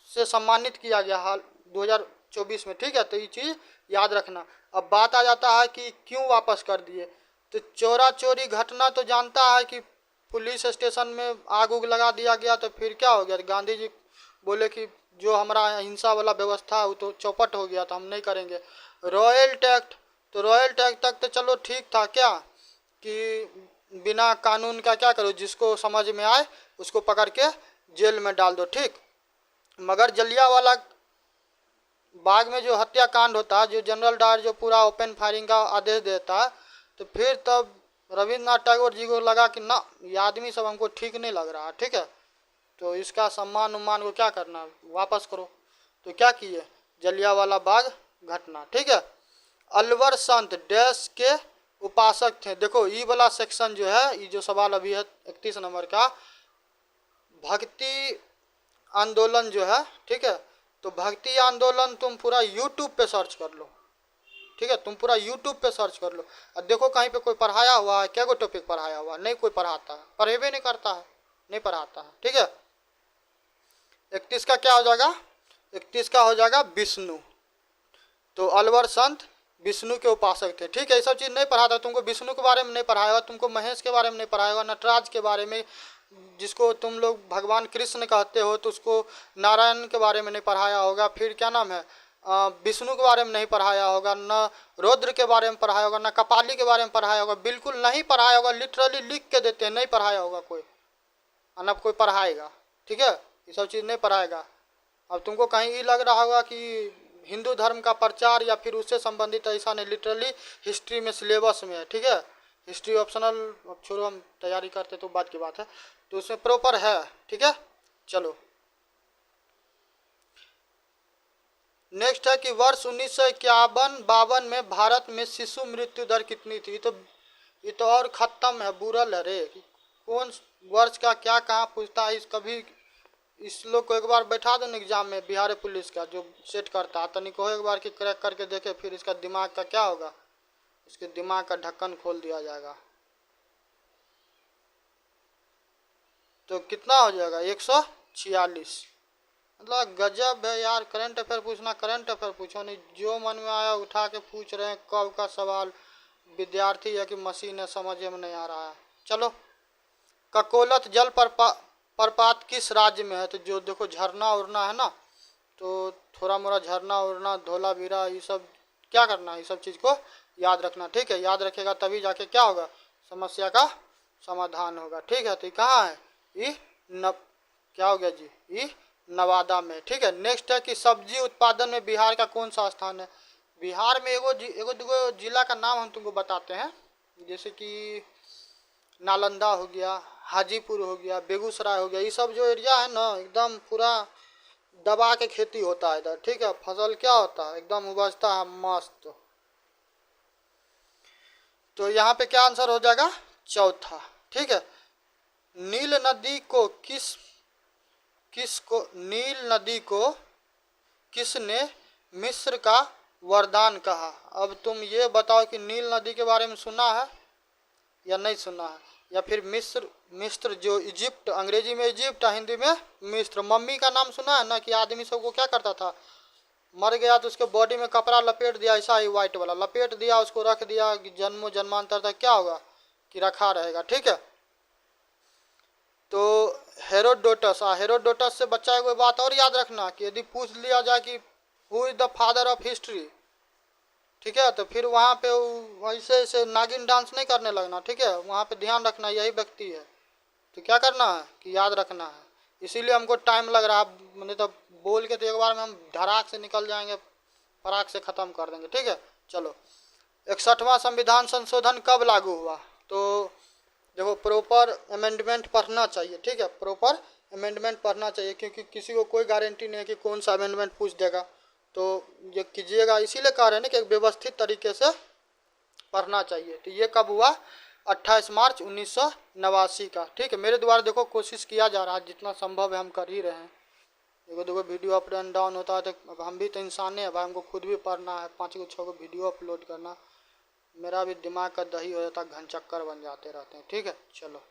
से सम्मानित किया गया हाल 2024 में, ठीक है। तो ये चीज़ याद रखना। अब बात आ जाता है कि क्यों वापस कर दिए, तो चोरा चोरी घटना तो जानता है कि पुलिस स्टेशन में आग उग लगा दिया गया, तो फिर क्या हो गया, गांधी जी बोले कि जो हमारा हिंसा वाला व्यवस्था है वो तो चौपट हो गया, तो हम नहीं करेंगे। रॉयल टैक्स, तो रॉयल टैक्स तक तो चलो ठीक था, क्या कि बिना कानून का क्या करो, जिसको समझ में आए उसको पकड़ के जेल में डाल दो, ठीक। मगर जलियांवाला बाग में जो हत्याकांड होता है, जो जनरल डायर जो पूरा ओपन फायरिंग का आदेश देता है, तो फिर तब रविंद्रनाथ टैगोर जी को लगा कि ना ये आदमी सब हमको ठीक नहीं लग रहा, ठीक है, तो इसका सम्मान उम्मान को क्या करना, वापस करो। तो क्या किए, जलियांवाला बाग घटना, ठीक है। अलवर संत डैश के उपासक थे। देखो ये वाला सेक्शन जो है, ये जो सवाल अभी है 31 नंबर का, भक्ति आंदोलन जो है, ठीक है, तो भक्ति आंदोलन तुम पूरा यूट्यूब पे सर्च कर लो, ठीक है, तुम पूरा यूट्यूब पे सर्च कर लो और देखो कहीं पे कोई पढ़ाया हुआ है, क्या कोई टॉपिक पढ़ाया हुआ है, नहीं कोई पढ़ाता है, पढ़ेबे नहीं करता है, नहीं पढ़ाता है, ठीक है। 31 का क्या हो जाएगा, 31 का हो जाएगा विष्णु। तो अलवर संत विष्णु के उपासक थे। ठीक है, ये सब चीज़ नहीं पढ़ा था तुमको, विष्णु के बारे में नहीं पढ़ाया होगा, तुमको महेश के बारे में नहीं पढ़ाया होगा, नटराज के बारे में, जिसको तुम लोग भगवान कृष्ण कहते हो, तो उसको नारायण के बारे में नहीं पढ़ाया होगा। फिर क्या नाम है, विष्णु के बारे में नहीं पढ़ाया होगा, न रुद्र के बारे में पढ़ाया होगा, न कपाली के बारे में पढ़ाया होगा, बिल्कुल नहीं पढ़ाया होगा। लिटरली लिख के देते हैं, नहीं पढ़ाया होगा कोई, और न कोई पढ़ाएगा। ठीक है, ये सब चीज़ नहीं पढ़ाएगा। अब तुमको कहीं ये लग रहा होगा कि हिंदू धर्म का प्रचार या फिर उससे संबंधित, ऐसा नहीं, लिटरली हिस्ट्री में सिलेबस में है। ठीक है, हिस्ट्री ऑप्शनल, अब छोड़ो, हम तैयारी करते तो बात की बात है, तो उसमें प्रॉपर है। ठीक है, चलो नेक्स्ट है कि वर्ष 1951-52 में भारत में शिशु मृत्यु दर कितनी थी। ये तो और ख़त्म है, बुरल है रे, कौन वर्ष का क्या कहाँ पूछता है। कभी इस लोग को एक बार बैठा दो एग्जाम में, बिहार पुलिस का जो सेट करता है, तनिक हो एक बार कि क्रैक करके देखे, फिर इसका दिमाग का क्या होगा, इसके दिमाग का ढक्कन खोल दिया जाएगा। तो कितना हो जाएगा, 146। मतलब गजब है यार, करंट अफेयर पूछना, करंट अफेयर पूछो नहीं, जो मन में आया उठा के पूछ रहे हैं। कब का सवाल, विद्यार्थी है कि मशीन है, समझ में नहीं आ रहा है। चलो, ककोलत जल प्रपात किस राज्य में है। तो जो देखो झरना उड़ना है ना, तो थोड़ा मोड़ा झरना उड़ना, धोलावीरा, ये सब क्या करना है, ये सब चीज़ को याद रखना। ठीक है, याद रखेगा तभी जाके क्या होगा, समस्या का समाधान होगा। ठीक है, तो कहाँ है ये, क्या हो गया जी, ये नवादा में। ठीक है, नेक्स्ट है कि सब्जी उत्पादन में बिहार का कौन सा स्थान है। बिहार में एगो दूगो जिला का नाम हम तुमको बताते हैं, जैसे कि नालंदा हो गया, हाजीपुर हो गया, बेगूसराय हो गया। ये सब जो एरिया है ना, एकदम पूरा दबा के खेती होता है इधर। ठीक है, फसल क्या होता है, एकदम उपजता है मस्त। तो यहाँ पे क्या आंसर हो जाएगा, चौथा। ठीक है, नील नदी को नील नदी को किसने मिस्र का वरदान कहा। अब तुम ये बताओ कि नील नदी के बारे में सुना है या नहीं सुना है, या फिर मिस्र जो इजिप्ट, अंग्रेजी में इजिप्ट, हिंदी में मिस्र। मम्मी का नाम सुना है ना, कि आदमी सबको क्या करता था, मर गया तो उसके बॉडी में कपड़ा लपेट दिया, ऐसा ही वाइट वाला लपेट दिया, उसको रख दिया, जन्मों जन्मांतर तक क्या होगा कि रखा रहेगा। ठीक है, तो हेरोडोटस से बच्चा कोई बात और याद रखना, कि यदि पूछ लिया जाए कि who is the father of history, ठीक है, तो फिर वहाँ पे वैसे ऐसे नागिन डांस नहीं करने लगना। ठीक है, वहाँ पे ध्यान रखना यही व्यक्ति है, तो क्या करना है कि याद रखना है। इसीलिए हमको टाइम लग रहा है, मैंने तो बोल के तो एक बार में हम धड़ाक से निकल जाएंगे, फराक से ख़त्म कर देंगे। ठीक है, चलो 61वां संविधान संशोधन कब लागू हुआ। तो देखो, प्रॉपर अमेंडमेंट पढ़ना चाहिए। ठीक है, प्रॉपर अमेंडमेंट पढ़ना चाहिए, क्योंकि किसी को कोई गारंटी नहीं है कि कौन सा अमेंडमेंट पूछ देगा, तो ये कीजिएगा। इसीलिए कह रहे हैं ना कि एक व्यवस्थित तरीके से पढ़ना चाहिए। तो ये कब हुआ, 28 मार्च 1989 का। ठीक है, मेरे द्वारा देखो कोशिश किया जा रहा है, जितना संभव है हम कर ही रहे हैं। देखो वीडियो अप एंड डाउन होता है, तो अब हम भी तो इंसान हैं भाई, हमको खुद भी पढ़ना है, 5 को 6 को वीडियो अपलोड करना, मेरा भी दिमाग का दही हो जाता, घन चक्कर बन जाते रहते हैं। ठीक है, चलो,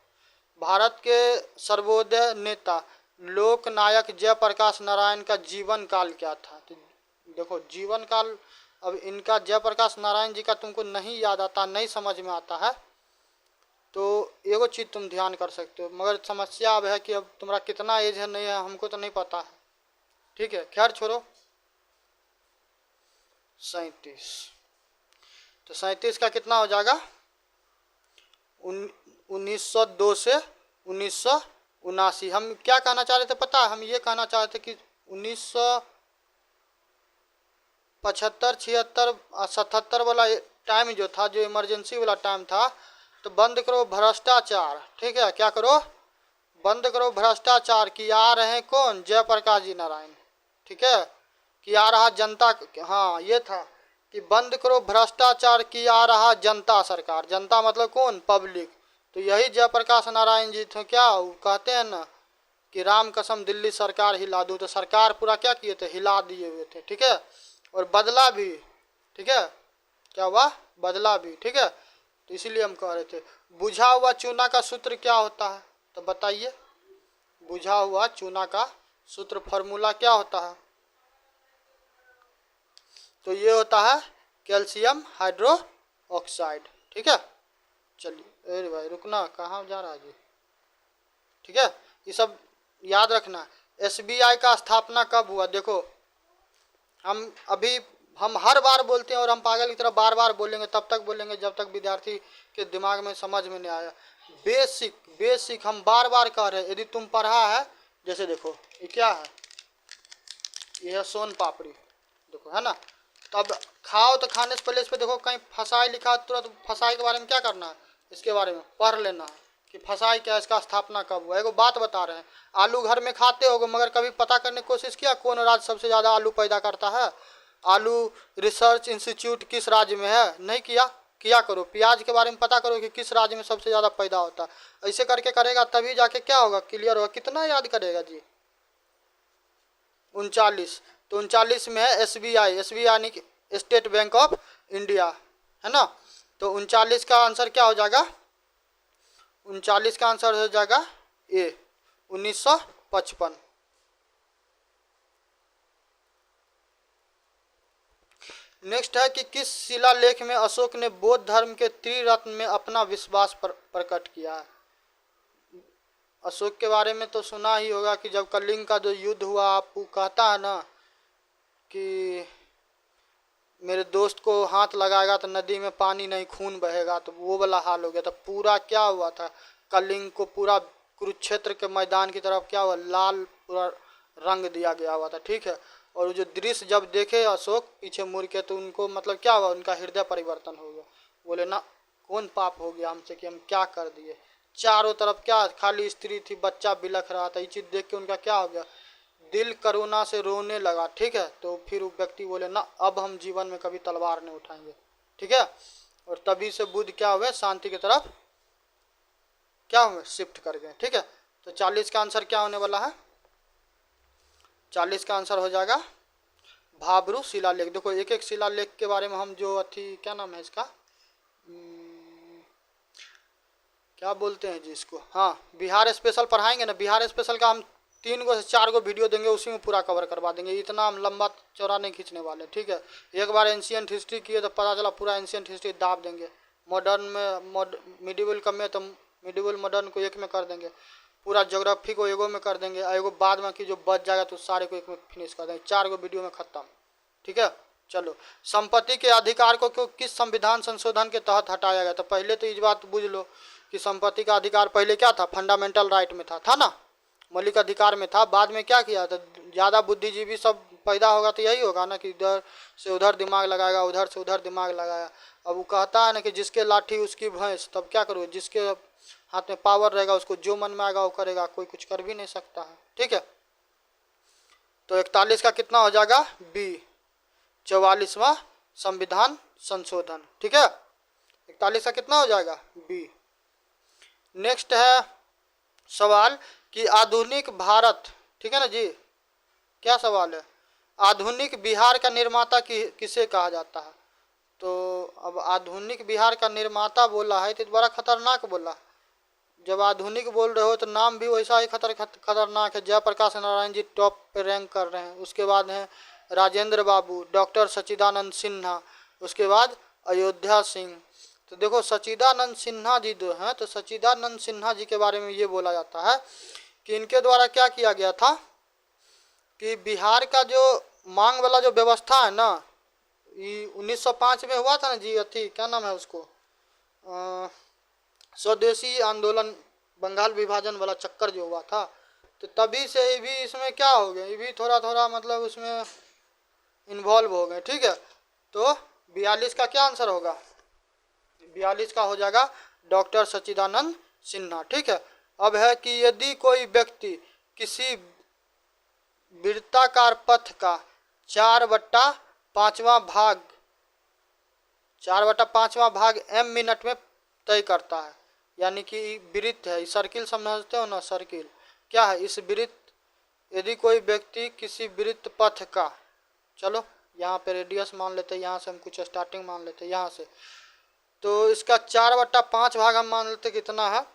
भारत के सर्वोदय नेता लोकनायक जयप्रकाश नारायण का जीवन काल क्या था। तो देखो जीवन काल, अब इनका जयप्रकाश नारायण जी का तुमको नहीं याद आता, नहीं समझ में आता है, तो एगो चीज़ तुम ध्यान कर सकते हो, मगर समस्या अब है कि अब तुम्हारा कितना एज है नहीं है, हमको तो नहीं पता है। ठीक है, खैर छोड़ो, 37, तो 37 का कितना हो जाएगा, 1902 से 1979। हम क्या कहना चाह रहे थे पता है, हम ये कहना चाह रहे थे कि 1975, 76, 77 वाला टाइम जो था, जो इमरजेंसी वाला टाइम था, तो बंद करो भ्रष्टाचार। ठीक है, क्या करो, बंद करो भ्रष्टाचार। कि आ रहे हैं कौन, जयप्रकाश जी नारायण। ठीक है, कि आ रहा जनता, हाँ ये था कि बंद करो भ्रष्टाचार, की आ रहा जनता सरकार। जनता मतलब कौन, पब्लिक। तो यही जयप्रकाश नारायण जी थे। क्या कहते हैं ना कि राम कसम दिल्ली सरकार हिला दूँ, तो सरकार पूरा क्या किए थे, हिला दिए हुए थे। ठीक है, और बदला भी। ठीक है, क्या हुआ, बदला भी। ठीक है, तो इसीलिए हम कह रहे थे, बुझा हुआ चूना का सूत्र क्या होता है, तो बताइए, बुझा हुआ चूना का सूत्र, फॉर्मूला क्या होता है। तो ये होता है कैल्शियम हाइड्रोक्साइड। ठीक है, चलिए अरे भाई रुकना, कहाँ जा रहा है जी। ठीक है, ये सब याद रखना। एसबीआई का स्थापना कब हुआ? देखो हम हर बार बोलते हैं और हम पागल की तरह बार बार बोलेंगे, तब तक बोलेंगे जब तक विद्यार्थी के दिमाग में समझ में नहीं आया। बेसिक हम बार बार कह रहे हैं। यदि तुम पढ़ा है, जैसे देखो ये क्या है, ये है सोन पापड़ी, देखो है ना। तो अब खाओ तो खाने से पहले इस पर देखो कहीं फसाई लिखा है, तुरंत फसाई के बारे में क्या करना है, इसके बारे में पढ़ लेना है कि फसाई क्या, इसका स्थापना कब हुआ। एगो बात बता रहे हैं, आलू घर में खाते होगे मगर कभी पता करने की कोशिश किया कौन राज्य सबसे ज़्यादा आलू पैदा करता है? आलू रिसर्च इंस्टीट्यूट किस राज्य में है? नहीं किया, किया करो। प्याज के बारे में पता करो कि किस राज्य में सबसे ज़्यादा पैदा होता है। ऐसे करके करेगा तभी जाके क्या होगा, क्लियर होगा। कितना याद करेगा जी? 39। तो 39 में है एसबीआई यानी कि स्टेट बैंक ऑफ इंडिया, है ना। तो 39 का आंसर क्या हो जाएगा? 39 का आंसर हो जाएगा ए, 1955। नेक्स्ट है कि किस शिलालेख में अशोक ने बौद्ध धर्म के त्रिरत्न में अपना विश्वास प्रकट किया है? अशोक के बारे में तो सुना ही होगा कि जब कलिंग का जो युद्ध हुआ, आपको कहता है ना कि मेरे दोस्त को हाथ लगाएगा तो नदी में पानी नहीं खून बहेगा, तो वो वाला हाल हो गया था। पूरा क्या हुआ था, कलिंग को पूरा कुरुक्षेत्र के मैदान की तरफ क्या हुआ, लाल पूरा रंग दिया गया हुआ था। ठीक है, और जो दृश्य जब देखे अशोक पीछे मुड़ के, तो उनको मतलब क्या हुआ, उनका हृदय परिवर्तन हो गया। बोले ना कौन पाप हो गया हमसे कि हम क्या कर दिए। चारों तरफ क्या खाली स्त्री थी, बच्चा बिलख रहा था। ये चीज़ देख के उनका क्या हो गया, दिल करुणा से रोने लगा। ठीक है, तो फिर वो व्यक्ति बोले ना अब हम जीवन में कभी तलवार नहीं उठाएंगे। ठीक है, और तभी से बुद्ध क्या हुए, शांति की तरफ क्या हुए, शिफ्ट कर गए। ठीक है, तो 40 का आंसर क्या होने वाला है? 40 का आंसर हो जाएगा भाब्रू शिलालेख। देखो एक एक शिलालेख के बारे में हम जो अथी क्या नाम है इसका, क्या बोलते हैं जी इसको, हाँ बिहार स्पेशल पढ़ाएंगे ना। बिहार स्पेशल का हम 3 से 4 वीडियो देंगे, उसी में पूरा कवर करवा देंगे। इतना हम लंबा चौड़ा नहीं खींचने वाले। ठीक है, एक बार एंशियंट हिस्ट्री किए तो पता चला पूरा एंशियंट हिस्ट्री दाब देंगे। मॉडर्न में मिडिवल कम में तो मिडिवल मॉडर्न को एक में कर देंगे, पूरा ज्योग्राफी को एगो में कर देंगे, एगो बाद में कि जो बच जाएगा तो सारे को एक में फिनिश कर देंगे। 4 वीडियो में खत्म। ठीक है, चलो संपत्ति के अधिकार को किस संविधान संशोधन के तहत हटाया गया? तो पहले तो इस बात बुझ लो कि संपत्ति का अधिकार पहले क्या था, फंडामेंटल राइट में था ना, मौलिक अधिकार में था। बाद में क्या किया, तो ज़्यादा बुद्धिजीवी सब पैदा होगा तो यही होगा ना कि इधर से उधर दिमाग लगाएगा, उधर से उधर दिमाग लगाया। अब वो कहता है ना कि जिसके लाठी उसकी भैंस, तब क्या करो, जिसके हाथ में पावर रहेगा उसको जो मन में आएगा वो करेगा, कोई कुछ कर भी नहीं सकता है। ठीक है, तो 41 का कितना हो जाएगा, बी, 44वां संविधान संशोधन। ठीक है, 41 का कितना हो जाएगा, बी। नेक्स्ट है सवाल कि आधुनिक भारत, ठीक है ना जी, क्या सवाल है, आधुनिक बिहार का निर्माता किसे कहा जाता है? तो अब आधुनिक बिहार का निर्माता बोला है तो बड़ा खतरनाक बोला। जब आधुनिक बोल रहे हो तो नाम भी वैसा ही खतरनाक है। जयप्रकाश नारायण जी टॉप पे रैंक कर रहे हैं, उसके बाद हैं राजेंद्र बाबू, डॉक्टर सच्चिदानंद सिन्हा, उसके बाद अयोध्या सिंह। तो देखो सच्चिदानंद सिन्हा जी जो हैं, तो सच्चिदानंद सिन्हा जी के बारे में ये बोला जाता है कि इनके द्वारा क्या किया गया था कि बिहार का जो मांग वाला जो व्यवस्था है ना, ये 1905 में हुआ था ना जी, अथी क्या नाम है उसको, स्वदेशी आंदोलन, बंगाल विभाजन वाला चक्कर जो हुआ था, तो तभी से ये भी इसमें क्या हो गया, ये भी थोड़ा थोड़ा मतलब उसमें इन्वॉल्व हो गए। ठीक है, तो 42 का क्या आंसर होगा, 42 का हो जाएगा डॉक्टर सच्चिदानंद सिन्हा। ठीक है, अब है कि यदि कोई व्यक्ति किसी वृत्ताकार पथ का 4/5वां भाग 4/5वां भाग m मिनट में तय करता है, यानी कि वृत्त है, सर्किल समझते हो ना, सर्किल क्या है, इस वृत्त यदि कोई व्यक्ति किसी वृत्त पथ का, चलो यहाँ पे रेडियस मान लेते हैं, यहाँ से हम कुछ स्टार्टिंग मान लेते हैं यहाँ से, तो इसका 4/5 भाग हम मान लेते कितना है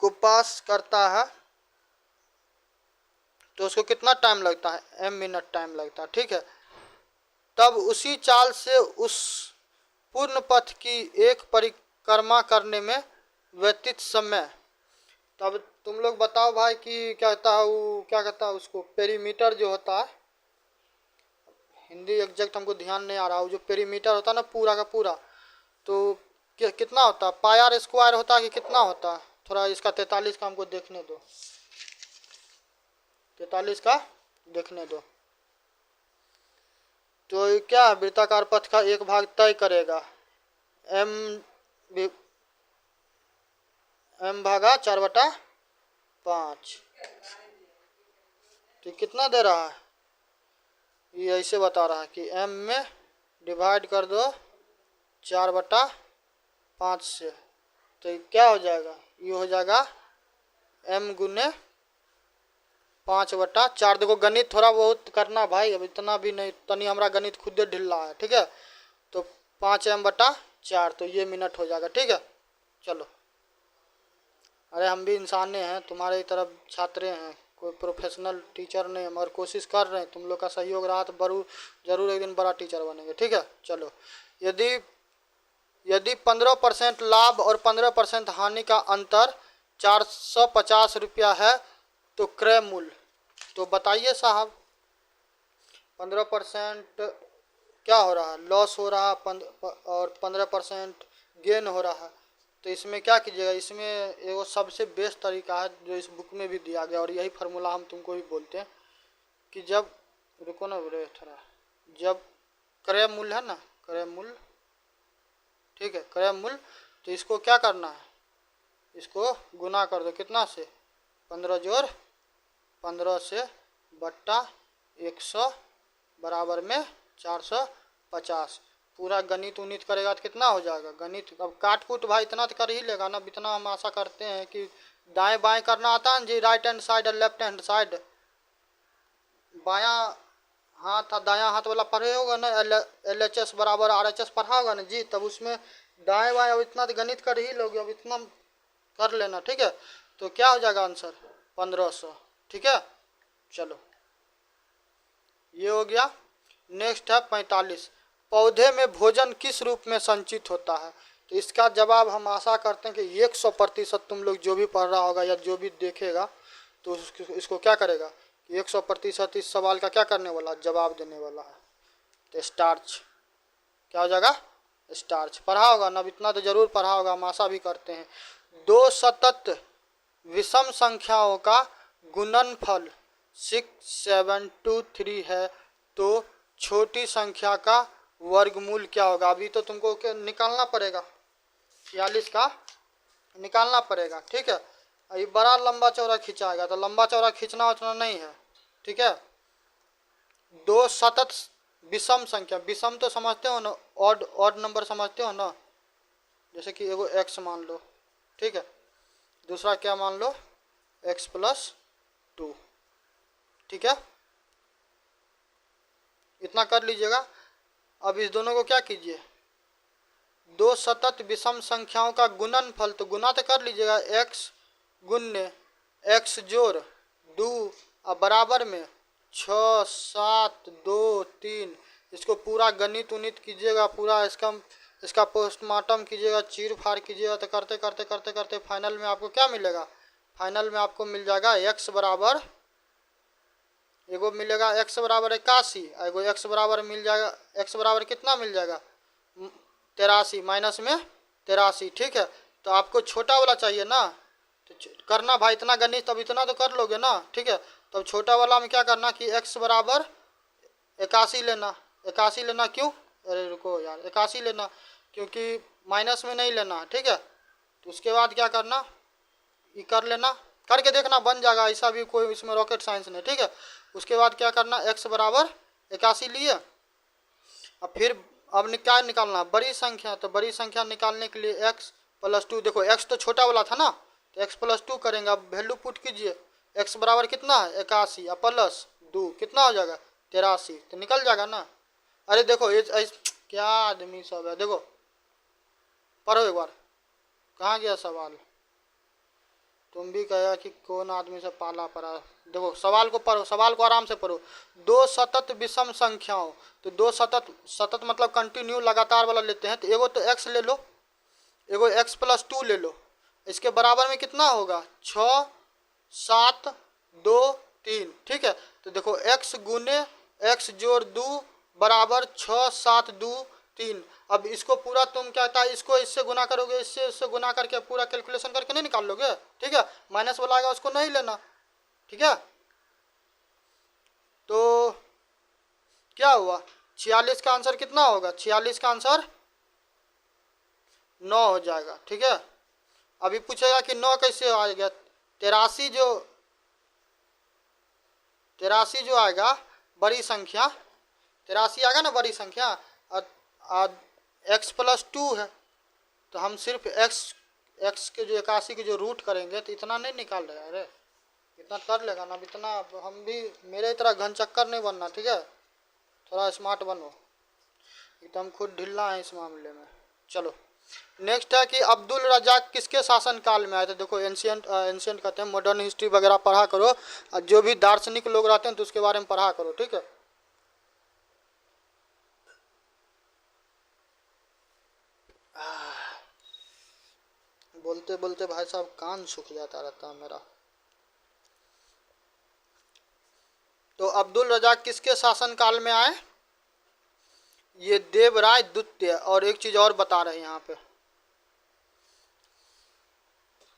को पास करता है, तो उसको कितना टाइम लगता है, m मिनट टाइम लगता है। ठीक है, तब उसी चाल से उस पूर्ण पथ की एक परिक्रमा करने में व्यतीत समय। तब तुम लोग बताओ भाई कि क्या कहता है वो, क्या कहता है उसको, पेरीमीटर जो होता है, हिंदी एग्जैक्ट हमको ध्यान नहीं आ रहा, वो जो पेरीमीटर होता है ना पूरा का पूरा, तो कितना होता है, पाई आर स्क्वायर होता है कि कितना होता है? थोड़ा इसका 43 का हमको देखने दो, 43 का देखने दो। तो ये क्या है, वृत्ताकार पथ का एक भाग तय करेगा, एम भागा 4/5। तो कितना दे रहा है, ये ऐसे बता रहा है कि एम में डिवाइड कर दो 4/5 से, तो ये क्या हो जाएगा, ये हो जाएगा m गुने 5/4। देखो गणित थोड़ा बहुत करना भाई, अब इतना भी नहीं, तनी हमारा गणित खुद ढिल रहा है, ठीक है। तो 5m/4, तो ये मिनट हो जाएगा, ठीक है। चलो, अरे हम भी इंसान हैं, तुम्हारे तरफ छात्र हैं, कोई प्रोफेशनल टीचर नहीं, मगर कोशिश कर रहे हैं, तुम लोग का सहयोग रहा तो जरूर एक दिन बड़ा टीचर बनेंगे, ठीक है। चलो, यदि 15% लाभ और 15% हानि का अंतर 450 रुपया है तो क्रय मूल्य, तो बताइए साहब, 15% क्या हो रहा है, लॉस हो रहा है, और 15% गेन हो रहा है, तो इसमें क्या कीजिएगा, इसमें एगो सबसे बेस्ट तरीका है जो इस बुक में भी दिया गया, और यही फार्मूला हम तुमको भी बोलते हैं कि जब, रुको ना बोले थोड़ा, जब क्रय मूल्य है ना, क्रय मूल्य, ठीक है, क्रय मूल्य, तो इसको क्या करना है, इसको गुना कर दो कितना से, 15 जोड़ 15 से बट्टा 100 बराबर में 450। पूरा गणित उन्नीत करेगा तो कितना हो जाएगा गणित, अब काट कूट भाई इतना तो कर ही लेगा ना, इतना हम आशा करते हैं कि दाएं बाएं करना आता है जी, राइट हैंड साइड और लेफ्ट हैंड साइड, बायां हाथ दायां हाथ वाला पढ़े होगा ना, LHS बराबर RHS पढ़ा होगा ना जी, तब उसमें दाएं बाएं, अब इतना तो गणित कर ही लोगे, अब इतना कर लेना, ठीक है। तो क्या हो जाएगा आंसर, 1500, ठीक है। चलो, ये हो गया। नेक्स्ट है 45, पौधे में भोजन किस रूप में संचित होता है, तो इसका जवाब हम आशा करते हैं कि 100% तुम लोग जो भी पढ़ रहा होगा या जो भी देखेगा तो इसको क्या करेगा, 100% इस सवाल का क्या करने वाला, जवाब देने वाला है। तो स्टार्च क्या हो जाएगा, स्टार्च पढ़ा होगा ना, इतना तो जरूर पढ़ा होगा, हम आशा भी करते हैं। दो सतत विषम संख्याओं का गुणनफल 6723 है, तो छोटी संख्या का वर्गमूल क्या होगा, अभी तो तुमको निकालना पड़ेगा, 46 का निकालना पड़ेगा, ठीक है। ये बड़ा लंबा चौड़ा खिंचाएगा, तो लंबा चौड़ा खींचना उतना नहीं है, ठीक है। दो सतत विषम संख्या, विषम तो समझते हो ना, ऑड नंबर समझते हो ना, जैसे कि एगो x मान लो, ठीक है, दूसरा क्या मान लो, x+2, ठीक है, इतना कर लीजिएगा। अब इस दोनों को क्या कीजिए, दो सतत विषम संख्याओं का गुणनफल, तो गुना तो कर लीजिएगा, x गुण्य x जोड़ 2 और बराबर में 6 7 2 3, इसको पूरा गणित उन्नीत कीजिएगा, पूरा इसका पोस्टमार्टम कीजिएगा, चीर फाड़ कीजिएगा, तो करते करते करते करते फाइनल में आपको क्या मिलेगा, फाइनल में आपको मिल जाएगा x बराबर, एगो मिलेगा x बराबर 81, एगो x बराबर मिल जाएगा, x बराबर कितना मिल जाएगा 83, माइनस में 83, ठीक है। तो आपको छोटा वाला चाहिए ना, तो करना भाई इतना गणित, तब इतना तो कर लोगे ना, ठीक है। तब छोटा वाला में क्या करना कि x बराबर 81 लेना, 81 लेना, क्यों, अरे रुको यार, 81 लेना, क्योंकि माइनस में नहीं लेना, ठीक है। तो उसके बाद क्या करना, ये कर लेना, करके देखना बन जाएगा, ऐसा भी कोई इसमें रॉकेट साइंस नहीं, ठीक है। उसके बाद क्या करना, x बराबर 81 लिए, अब फिर अब क्या निकालना, बड़ी संख्या, तो बड़ी संख्या निकालने के लिए x+2, देखो x तो छोटा वाला था ना, तो x+2 करेंगे, अब वैल्यू पुट कीजिए, x बराबर कितना है 81 और +2 कितना हो जाएगा 83, तो निकल जाएगा ना। अरे देखो ये क्या आदमी सब है, देखो पढ़ो एक बार, कहाँ गया सवाल, तुम भी कहेगा कि कौन आदमी से पाला पड़ा। देखो सवाल को पढ़ो, सवाल को आराम से पढ़ो। दो सतत विषम संख्याओं, तो दो सतत, सतत मतलब कंटिन्यू लगातार वाला लेते हैं, तो एगो तो x ले लो, एगो x+2 ले लो। इसके बराबर में कितना होगा, 6 7 2 3। ठीक है, तो देखो x गुने x जोड़ 2 बराबर 6 7 2 3। अब इसको पूरा तुम क्या था, इसको इससे गुना करोगे, इससे गुना करके पूरा कैलकुलेशन करके नहीं निकाल लोगे। ठीक है, माइनस वाला आएगा उसको नहीं लेना। ठीक है, तो क्या हुआ, 46 का आंसर कितना होगा, 46 का आंसर 9 हो जाएगा। ठीक है, अभी पूछेगा कि 9 कैसे आ गया। 83 जो आएगा बड़ी संख्या, 83 आएगा ना बड़ी संख्या, x+2 है, तो हम सिर्फ x के जो 81 के जो रूट करेंगे तो इतना नहीं निकाल रहे। अरे इतना कर लेगा ना, इतना हम भी मेरे तरह घन चक्कर नहीं बनना। ठीक है, थोड़ा स्मार्ट बनो, एकदम खुद ढिल्ला है इस मामले में। चलो नेक्स्ट है कि अब्दुल रजाक किसके शासन काल में आए थे। देखो एंशियंट कहते हैं, मॉडर्न हिस्ट्री वगैरह पढ़ा करो, और जो भी दार्शनिक लोग रहते हैं तो उसके बारे में पढ़ा करो। ठीक है, बोलते बोलते भाई साहब कान सूख जाता रहता है मेरा। तो अब्दुल रजाक किसके शासन काल में आए, ये देवराय द्वितीय। और एक चीज और बता रहे हैं यहाँ पे,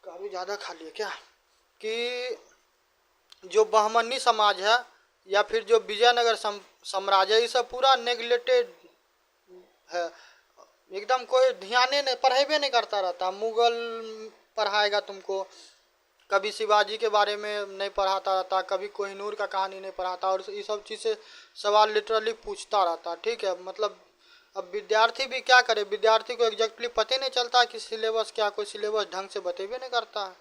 काफी ज्यादा खा लिया क्या, कि जो बहमनी समाज है या फिर जो विजयनगर साम्राज्य है, ये सब पूरा नेग्लेक्टेड है, एकदम कोई ध्यान नहीं, पढ़ाई नहीं करता रहता। मुगल पढ़ाएगा तुमको, कभी शिवाजी के बारे में नहीं पढ़ाता रहता, कभी कोहिनूर का कहानी नहीं पढ़ाता, और ये सब चीज़ से सवाल लिटरली पूछता रहता। ठीक है, मतलब अब विद्यार्थी भी क्या करे, विद्यार्थी को एग्जैक्टली पता नहीं चलता कि सिलेबस क्या, कोई सिलेबस ढंग से बतेबे नहीं करता है,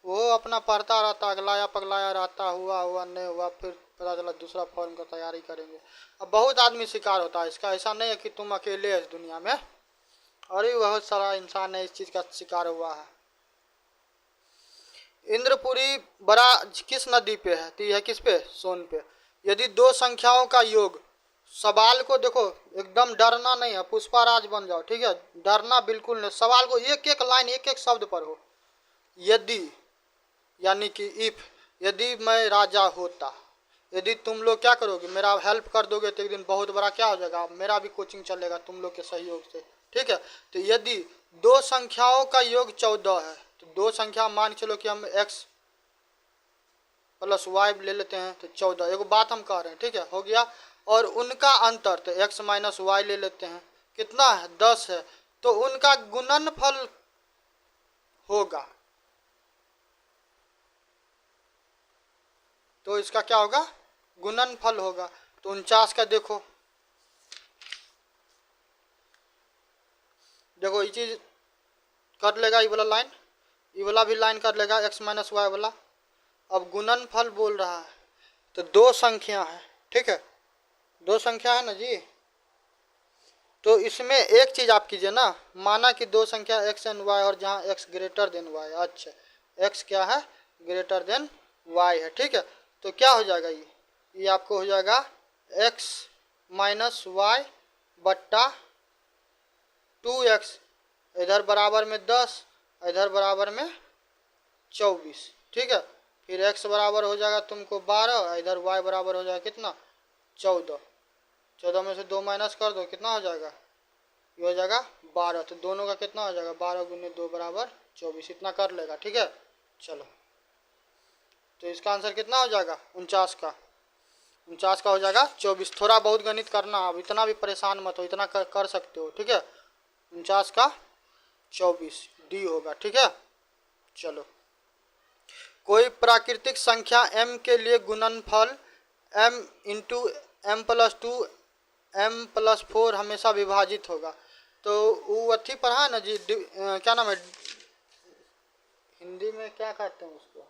वो अपना पढ़ता रहता, अगलाया पगलाया रहता, हुआ नहीं हुआ, फिर पता चला दूसरा फॉर्म का तैयारी करेंगे। अब बहुत आदमी शिकार होता है इसका, ऐसा नहीं है कि तुम अकेले है इस दुनिया में, और भी बहुत सारा इंसान है इस चीज़ का शिकार हुआ है। इंद्रपुरी बड़ा किस नदी पे है, तो यह किस पे, सोन पे। यदि दो संख्याओं का योग, सवाल को देखो एकदम डरना नहीं है, पुष्पाराज बन जाओ। ठीक है, डरना बिल्कुल नहीं, सवाल को एक एक लाइन एक एक शब्द पढ़ो। यदि यानी कि इफ, यदि मैं राजा होता, यदि तुम लोग क्या करोगे, मेरा हेल्प कर दोगे तो एक दिन बहुत बड़ा क्या हो जाएगा, मेरा भी कोचिंग चलेगा तुम लोग के सहयोग से। ठीक है, तो यदि दो संख्याओं का योग 14 है, तो दो संख्या मान चलो कि हम x+y ले लेते हैं तो 14, एक बात हम कह रहे हैं। ठीक है, हो गया। और उनका अंतर, तो x-y ले लेते हैं, कितना है, 10 है, तो उनका गुणनफल होगा, तो इसका क्या होगा, गुणनफल होगा। तो 49 का देखो, ये चीज कर लेगा, ये वाला लाइन, ये वाला भी लाइन कर लेगा, x-y वाला। अब गुणनफल बोल रहा है, तो दो संख्या है। ठीक है, दो संख्या है ना जी, तो इसमें एक चीज आप कीजिए ना, माना कि दो संख्या x एंड y, और जहाँ x ग्रेटर देन y, अच्छा x क्या है, ग्रेटर देन y है। ठीक है, तो क्या हो जाएगा, ये आपको हो जाएगा x-y बट्टा 2x, इधर बराबर में 10, इधर बराबर में 24। ठीक है, फिर x बराबर हो जाएगा तुमको 12, इधर y बराबर हो जाएगा कितना, 14। 14 में से 2 माइनस कर दो, कितना हो जाएगा, ये हो जाएगा 12। तो दोनों का कितना हो जाएगा, 12 गुने 2 बराबर 24, इतना कर लेगा। ठीक है, चलो, तो इसका आंसर कितना हो जाएगा, 49 का हो जाएगा 24। थोड़ा बहुत गणित करना, अब इतना भी परेशान मत हो, इतना कर सकते हो। ठीक है, 49 का 24 डी होगा। ठीक है, चलो, कोई प्राकृतिक संख्या m के लिए गुणनफल m इंटू m+2 m+4 हमेशा विभाजित होगा। तो वो अथी पढ़ा है ना जी, क्या नाम है, हिंदी में क्या कहते हैं उसको,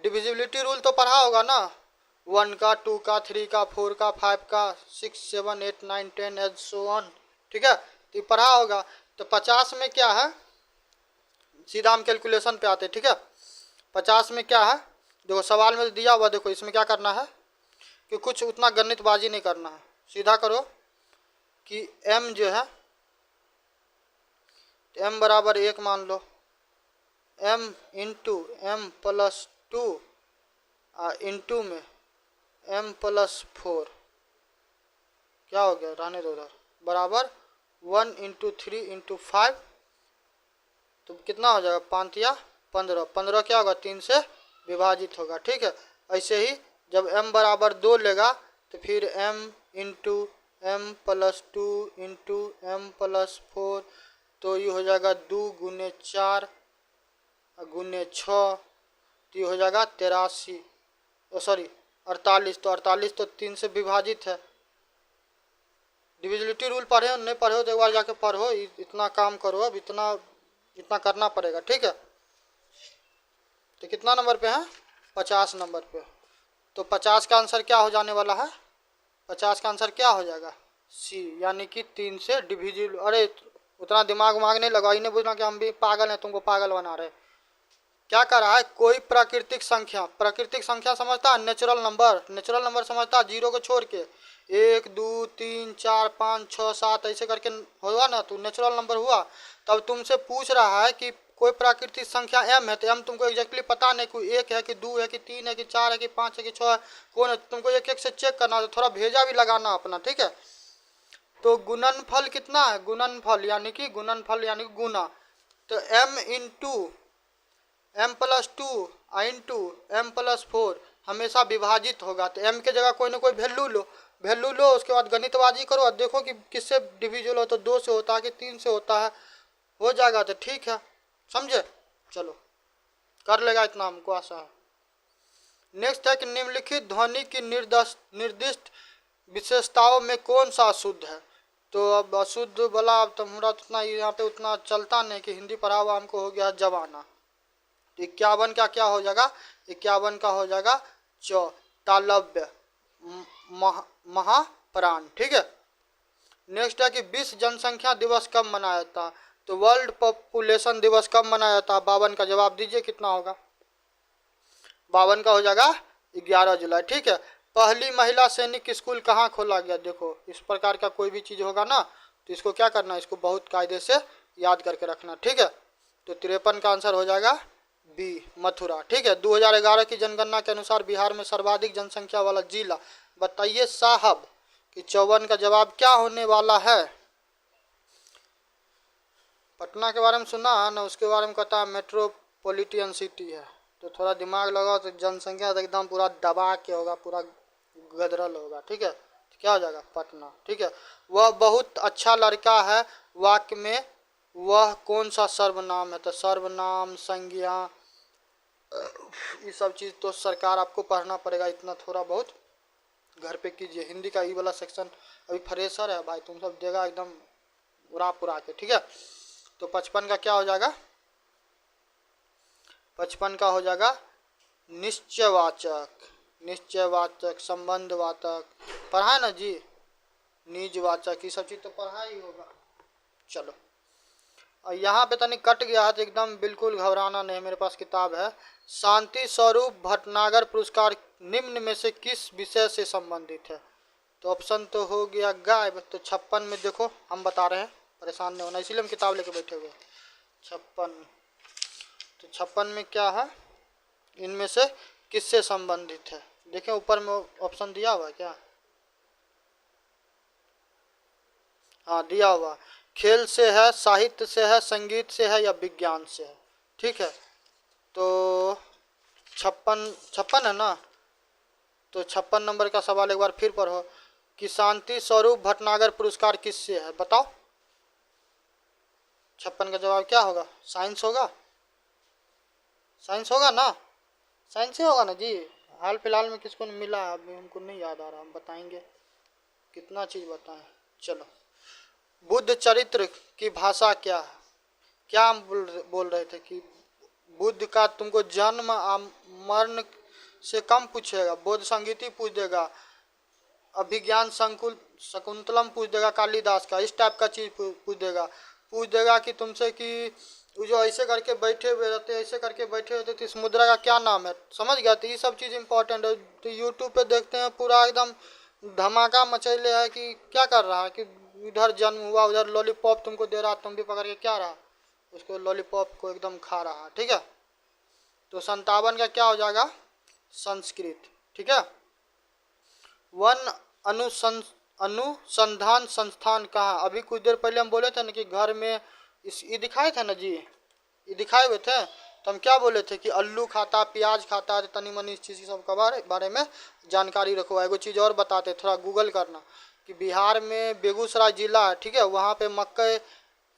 डिविजिबिलिटी रूल तो पढ़ा होगा ना, 1 का, 2 का, 3 का, 4 का, 5 का, 6 7 8 9 10 एंड सो ऑन। ठीक है, तो पढ़ा होगा। तो 50 में क्या है, सीधा हम कैलकुलेशन पे आते हैं। ठीक है, 50 में क्या है, देखो सवाल में दिया हुआ, देखो इसमें क्या करना है कि कुछ उतना गणितबाजी नहीं करना है, सीधा करो कि m जो है m बराबर 1 मान लो, m into m plus 2 into में m प्लस 4, क्या हो गया, रहने दो उधर, बराबर 1 इंटू 3 इंटू 5, तो कितना हो जाएगा, 5 या 15, 15 क्या होगा, 3 से विभाजित होगा। ठीक है, ऐसे ही जब m बराबर 2 लेगा तो फिर m into m plus 2 into m plus 4, तो ये हो जाएगा 2 गुने 4 गुने 6, तो ये हो जाएगा 83, सॉरी 48, तो 48 तो 3 से विभाजित है। डिविजिबिलिटी रूल पढ़े हो नहीं पढ़े हो तो एक बार जाके पढ़ो, इतना काम करो, अब इतना करना पड़ेगा। ठीक है, तो कितना नंबर पे है, 50 नंबर पे, तो 50 का आंसर क्या हो जाने वाला है, 50 का आंसर क्या हो जाएगा, सी, यानी कि 3 से डिविजिबल। अरे उतना दिमाग उमाग नहीं लगाओ, इन्हें बुझना कि हम भी पागल हैं, तुमको पागल बना रहे। क्या कर रहा है, कोई प्राकृतिक संख्या समझता है, नेचुरल नंबर समझता है, जीरो को छोड़ के 1 2 3 4 5 6 7 ऐसे करके हुआ ना, तो नेचुरल नंबर हुआ। तब तुमसे पूछ रहा है कि कोई प्राकृतिक संख्या m है, तो m तुमको एग्जैक्टली पता नहीं, कोई 1 है कि 2 है कि 3 है कि 4 है कि 5 है कि 6 है, कौन है, तुमको एक एक से चेक करना, तो थोड़ा भेजा भी लगाना अपना। ठीक है, तो गुणनफल कितना है, गुणनफल यानी कि गुना, तो m into m plus 2 into m plus 4 हमेशा विभाजित होगा, तो m के जगह कोई ना कोई वैल्यू लो, उसके बाद गणितबाजी करो और देखो कि किससे डिविजिबल हो, तो 2 से होता है कि 3 से होता है, हो जाएगा तो ठीक है, समझे। चलो कर लेगा, इतना हमको आशा है। नेक्स्ट है कि निम्नलिखित ध्वनि की निर्दिष्ट विशेषताओं में कौन सा अशुद्ध है, तो अब अशुद्ध वाला अब तुम्हारा उतना यहाँ पे उतना चलता नहीं कि हिंदी पढ़ा हुआ हमको हो गया जमाना, तो 51 का क्या हो जाएगा, 51 का हो जाएगा तालव्य महाप्राण। ठीक है, नेक्स्ट है कि विश्व जनसंख्या दिवस कब मनाया जाता, तो वर्ल्ड पॉपुलेशन दिवस कब मनाया जाता, 52 का जवाब दीजिए कितना होगा, 52 का हो जाएगा 11 जुलाई। ठीक है, पहली महिला सैनिक स्कूल कहाँ खोला गया, देखो इस प्रकार का कोई भी चीज़ होगा ना तो इसको क्या करना, इसको बहुत कायदे से याद करके रखना। ठीक है, तो 53 का आंसर हो जाएगा बी, मथुरा। ठीक है, 2011 की जनगणना के अनुसार बिहार में सर्वाधिक जनसंख्या वाला जिला, बताइए साहब कि 54 का जवाब क्या होने वाला है। पटना के बारे में सुना है ना, उसके बारे में कहता है मेट्रोपॉलिटन सिटी है, तो थोड़ा दिमाग लगाओ, तो जनसंख्या तो एकदम पूरा दबा के होगा, पूरा गदरल होगा। ठीक है, तो क्या हो जाएगा, पटना। ठीक है, वह बहुत अच्छा लड़का है वाक्य में वह कौन सा सर्वनाम है, तो सर्वनाम, संज्ञा, ये सब चीज़ तो सरकार आपको पढ़ना पड़ेगा, इतना थोड़ा बहुत घर पे कीजिए। हिंदी का ई वाला सेक्शन अभी फ्रेशर है भाई, तुम सब देगा एकदम उड़ा पुरा के। ठीक है, तो 55 का क्या हो जाएगा, 55 का हो जाएगा निश्चयवाचक, संबंधवाचक, पढ़ा है ना जी, निजवाचक, ये सब चीज़ तो पढ़ा ही होगा। चलो, और यहाँ पे तनिक कट गया है तो एकदम बिल्कुल घबराना नहीं, मेरे पास किताब है। शांति स्वरूप भटनागर पुरस्कार निम्न में से किस विषय से संबंधित है, तो ऑप्शन तो हो गया गायब, तो 56 में देखो हम बता रहे हैं, परेशान नहीं होना, इसीलिए हम किताब लेके बैठे हुए। 56, तो 56 में क्या है, इनमें से किससे संबंधित है, देखें ऊपर में ऑप्शन दिया हुआ है क्या, हाँ दिया हुआ, खेल से है, साहित्य से है, संगीत से है या विज्ञान से है। ठीक है, तो 56 है ना, तो 56 नंबर का सवाल एक बार फिर पढ़ो कि शांति स्वरूप भटनागर पुरस्कार किससे है, बताओ। 56 का जवाब क्या होगा, साइंस होगा, साइंस होगा ना, साइंस ही होगा ना जी। हाल फिलहाल में किसको मिला है अभी हमको नहीं याद आ रहा, हम बताएंगे, कितना चीज़ बताएं। चलो, बुद्ध चरित्र की भाषा क्या है, क्या हम बोल रहे थे कि बुद्ध का तुमको जन्म मरण से कम पूछेगा, बोध संगीति पूछ देगा, अभिज्ञान शकुंतलम पूछ देगा कालिदास का, इस टाइप का चीज़ पूछ देगा कि तुमसे कि वो जो ऐसे करके बैठे हुए रहते, ऐसे करके बैठे होते, तो इस मुद्रा का क्या नाम है, समझ गया। तो ये सब चीज़ इंपॉर्टेंट है। तो यूट्यूब पे देखते हैं पूरा एकदम धमाका मचैले है कि क्या कर रहा है, कि इधर जन्म हुआ, उधर लॉलीपॉप तुमको दे रहा, तुम भी पकड़ के क्या रहा, उसको लॉलीपॉप को एकदम खा रहा। ठीक है, तो 57 का क्या हो जाएगा, संस्कृत। ठीक है, वन अनुसंधान संस्थान कहाँ, अभी कुछ देर पहले हम बोले थे ना कि घर में इस ये दिखाए थे ना जी, ये दिखाए हुए थे, तो हम क्या बोले थे कि आलू खाता, प्याज खाता है, तनी मनी इस चीज़ की सब का बारे में जानकारी रखो। एगो चीज़ और बताते, थोड़ा गूगल करना कि बिहार में बेगूसराय जिला है, ठीक है, वहाँ पे मक्के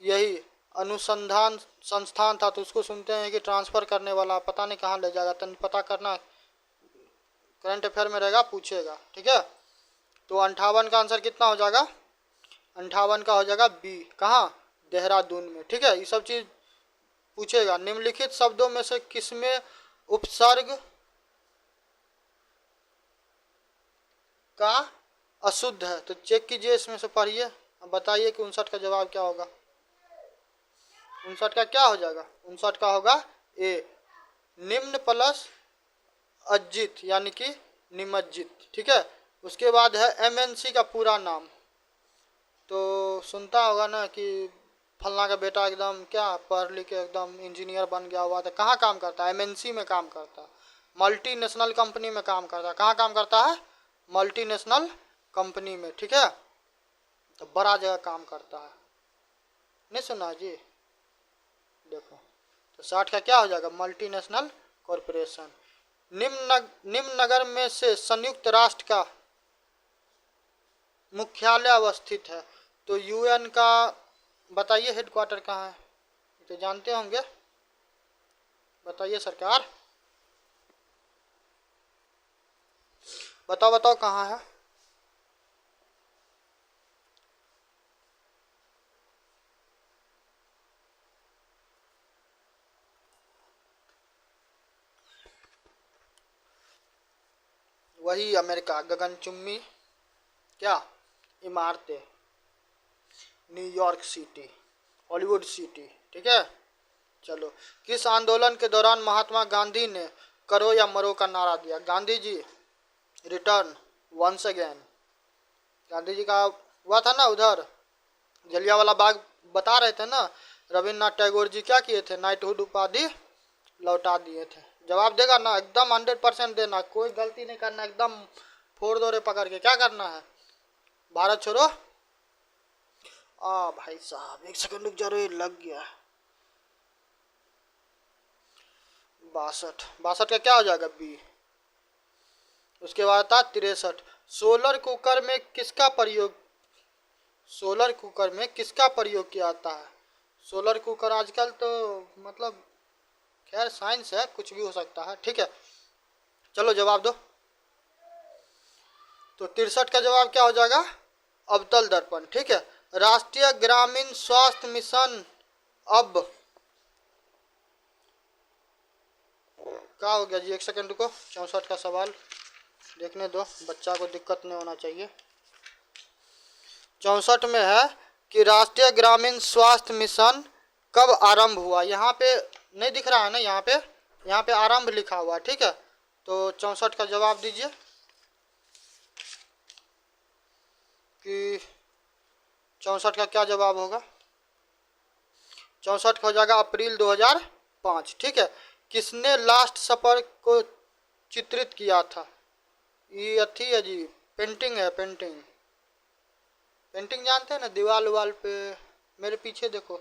यही अनुसंधान संस्थान था, तो उसको सुनते हैं कि ट्रांसफ़र करने वाला पता नहीं कहाँ ले जाएगा, तन पता करना, करंट अफेयर में रहेगा, पूछेगा। ठीक है, तो 58 का आंसर कितना हो जाएगा, 58 का हो जाएगा बी, कहाँ, देहरादून में। ठीक है, ये सब चीज़ पूछेगा। निम्नलिखित शब्दों में से किसमें उपसर्ग का अशुद्ध है, तो चेक कीजिए, इसमें से पढ़िए, अब बताइए कि 59 का जवाब क्या होगा। 59 का क्या हो जाएगा, 59 का होगा ए, निम्न प्लस अज्जित यानी कि निमज्जित। ठीक है, उसके बाद है एमएनसी का पूरा नाम, तो सुनता होगा ना कि फलना का बेटा एकदम क्या पढ़ लिख के एकदम इंजीनियर बन गया हुआ था, कहाँ काम करता है, एमएनसी में काम करता है, मल्टीनेशनल कंपनी में काम करता है। कहाँ काम करता है, मल्टीनेशनल कंपनी में। ठीक है, तो बड़ा जगह काम करता है, नहीं सुना जी, देखो, तो 60 का क्या हो जाएगा, मल्टीनेशनल कॉरपोरेशन। निम्न नगर में से संयुक्त राष्ट्र का मुख्यालय अवस्थित है, तो यूएन का बताइए हेडक्वार्टर कहाँ है, तो जानते होंगे, बताइए सरकार, बताओ बताओ कहाँ है। वही अमेरिका, गगनचुंबी क्या इमारतें, न्यूयॉर्क सिटी, हॉलीवुड सिटी। ठीक है, चलो, किस आंदोलन के दौरान महात्मा गांधी ने करो या मरो का नारा दिया, Gandhi ji return once again, Gandhi ji का हुआ था ना उधर जलियांवाला बाग, बता रहे थे ना, रविन्द्रनाथ टैगोर जी क्या किए थे, नाइटहुड उपाधि लौटा दिए थे। जवाब देगा ना, एकदम 100% देना, कोई गलती नहीं करना, एकदम फोड़ दो रे पकड़ के, क्या करना है, भारत छोड़ो। भाई साहब एक सेकंड रुक जा रहे, लग गया। 62, 62 का क्या हो जाएगा बी। उसके बाद था 63, सोलर कुकर में किसका प्रयोग, सोलर कुकर में किसका प्रयोग किया जाता है। सोलर कुकर आजकल तो मतलब खैर साइंस है, कुछ भी हो सकता है। ठीक है, चलो जवाब दो। तो 63 का जवाब क्या हो जाएगा, अवतल दर्पण। ठीक है, राष्ट्रीय ग्रामीण स्वास्थ्य मिशन अब क्या हो गया जी, एक सेकंड रुको, 64 का सवाल देखने दो, बच्चा को दिक्कत नहीं होना चाहिए। 64 में है कि राष्ट्रीय ग्रामीण स्वास्थ्य मिशन कब आरंभ हुआ, यहाँ पे नहीं दिख रहा है ना, यहाँ पे आरंभ लिखा हुआ है। ठीक है, तो 64 का जवाब दीजिए कि 64 का क्या जवाब होगा, 64 का हो जाएगा अप्रैल 2005। ठीक है, किसने लास्ट सपर को चित्रित किया था, ये अथी है जी, पेंटिंग है, पेंटिंग, पेंटिंग जानते हैं ना, दीवार वाल पे, मेरे पीछे देखो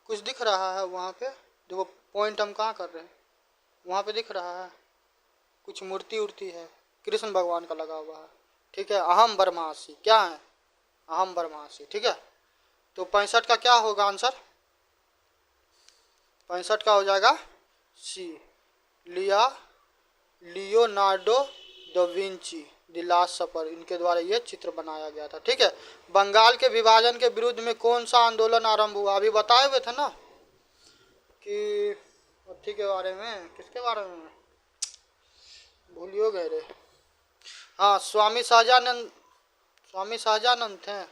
कुछ दिख रहा है, वहाँ पे देखो, पॉइंट हम कहाँ कर रहे हैं, वहाँ पे दिख रहा है कुछ मूर्ति उर्ति है, कृष्ण भगवान का लगा हुआ है। ठीक है, अहम ब्रह्मास्मि, क्या है, अहम ब्रह्मास्मि। ठीक है, तो 65 का क्या होगा आंसर, 65 का हो जाएगा C, Leonardo da Vinci, the last supper, इनके द्वारा ये चित्र बनाया गया था। ठीक है, बंगाल के विभाजन के विरुद्ध में कौन सा आंदोलन आरंभ हुआ, अभी बताए हुए थे ना कि अथी के बारे में, किसके बारे में भूलियो गए रे, हाँ स्वामी सहजानंद, स्वामी सहजानंद थे,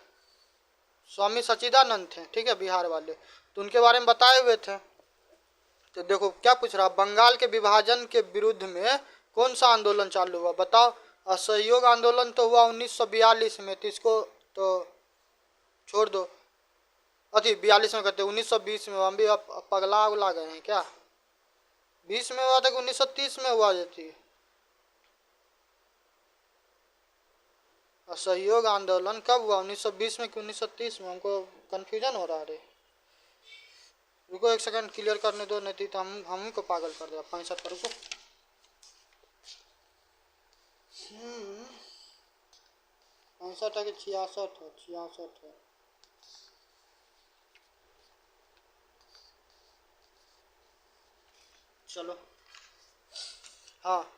स्वामी सच्चिदानंद थे, ठीक है, बिहार वाले, तो उनके बारे में बताए हुए थे। तो देखो क्या पूछ रहा, बंगाल के विभाजन के विरुद्ध में कौन सा आंदोलन चालू हुआ, बताओ। असहयोग आंदोलन तो हुआ 1942 में, तो इसको तो छोड़ दो, अति 42 में कहते 1920 में, हम भी अब पगला उगला गए हैं क्या। 20 में हुआ था कि 1930 में हुआ जाती। असहयोग आंदोलन कब हुआ, 1920 में कि 1930 में, हमको कंफ्यूजन हो रहा है। रुको एक सेकंड क्लियर करने दो, नहीं तो हम ही को पागल कर दे। 65 पर रुको, 65 है कि 66 है, 66 है। चलो हाँ,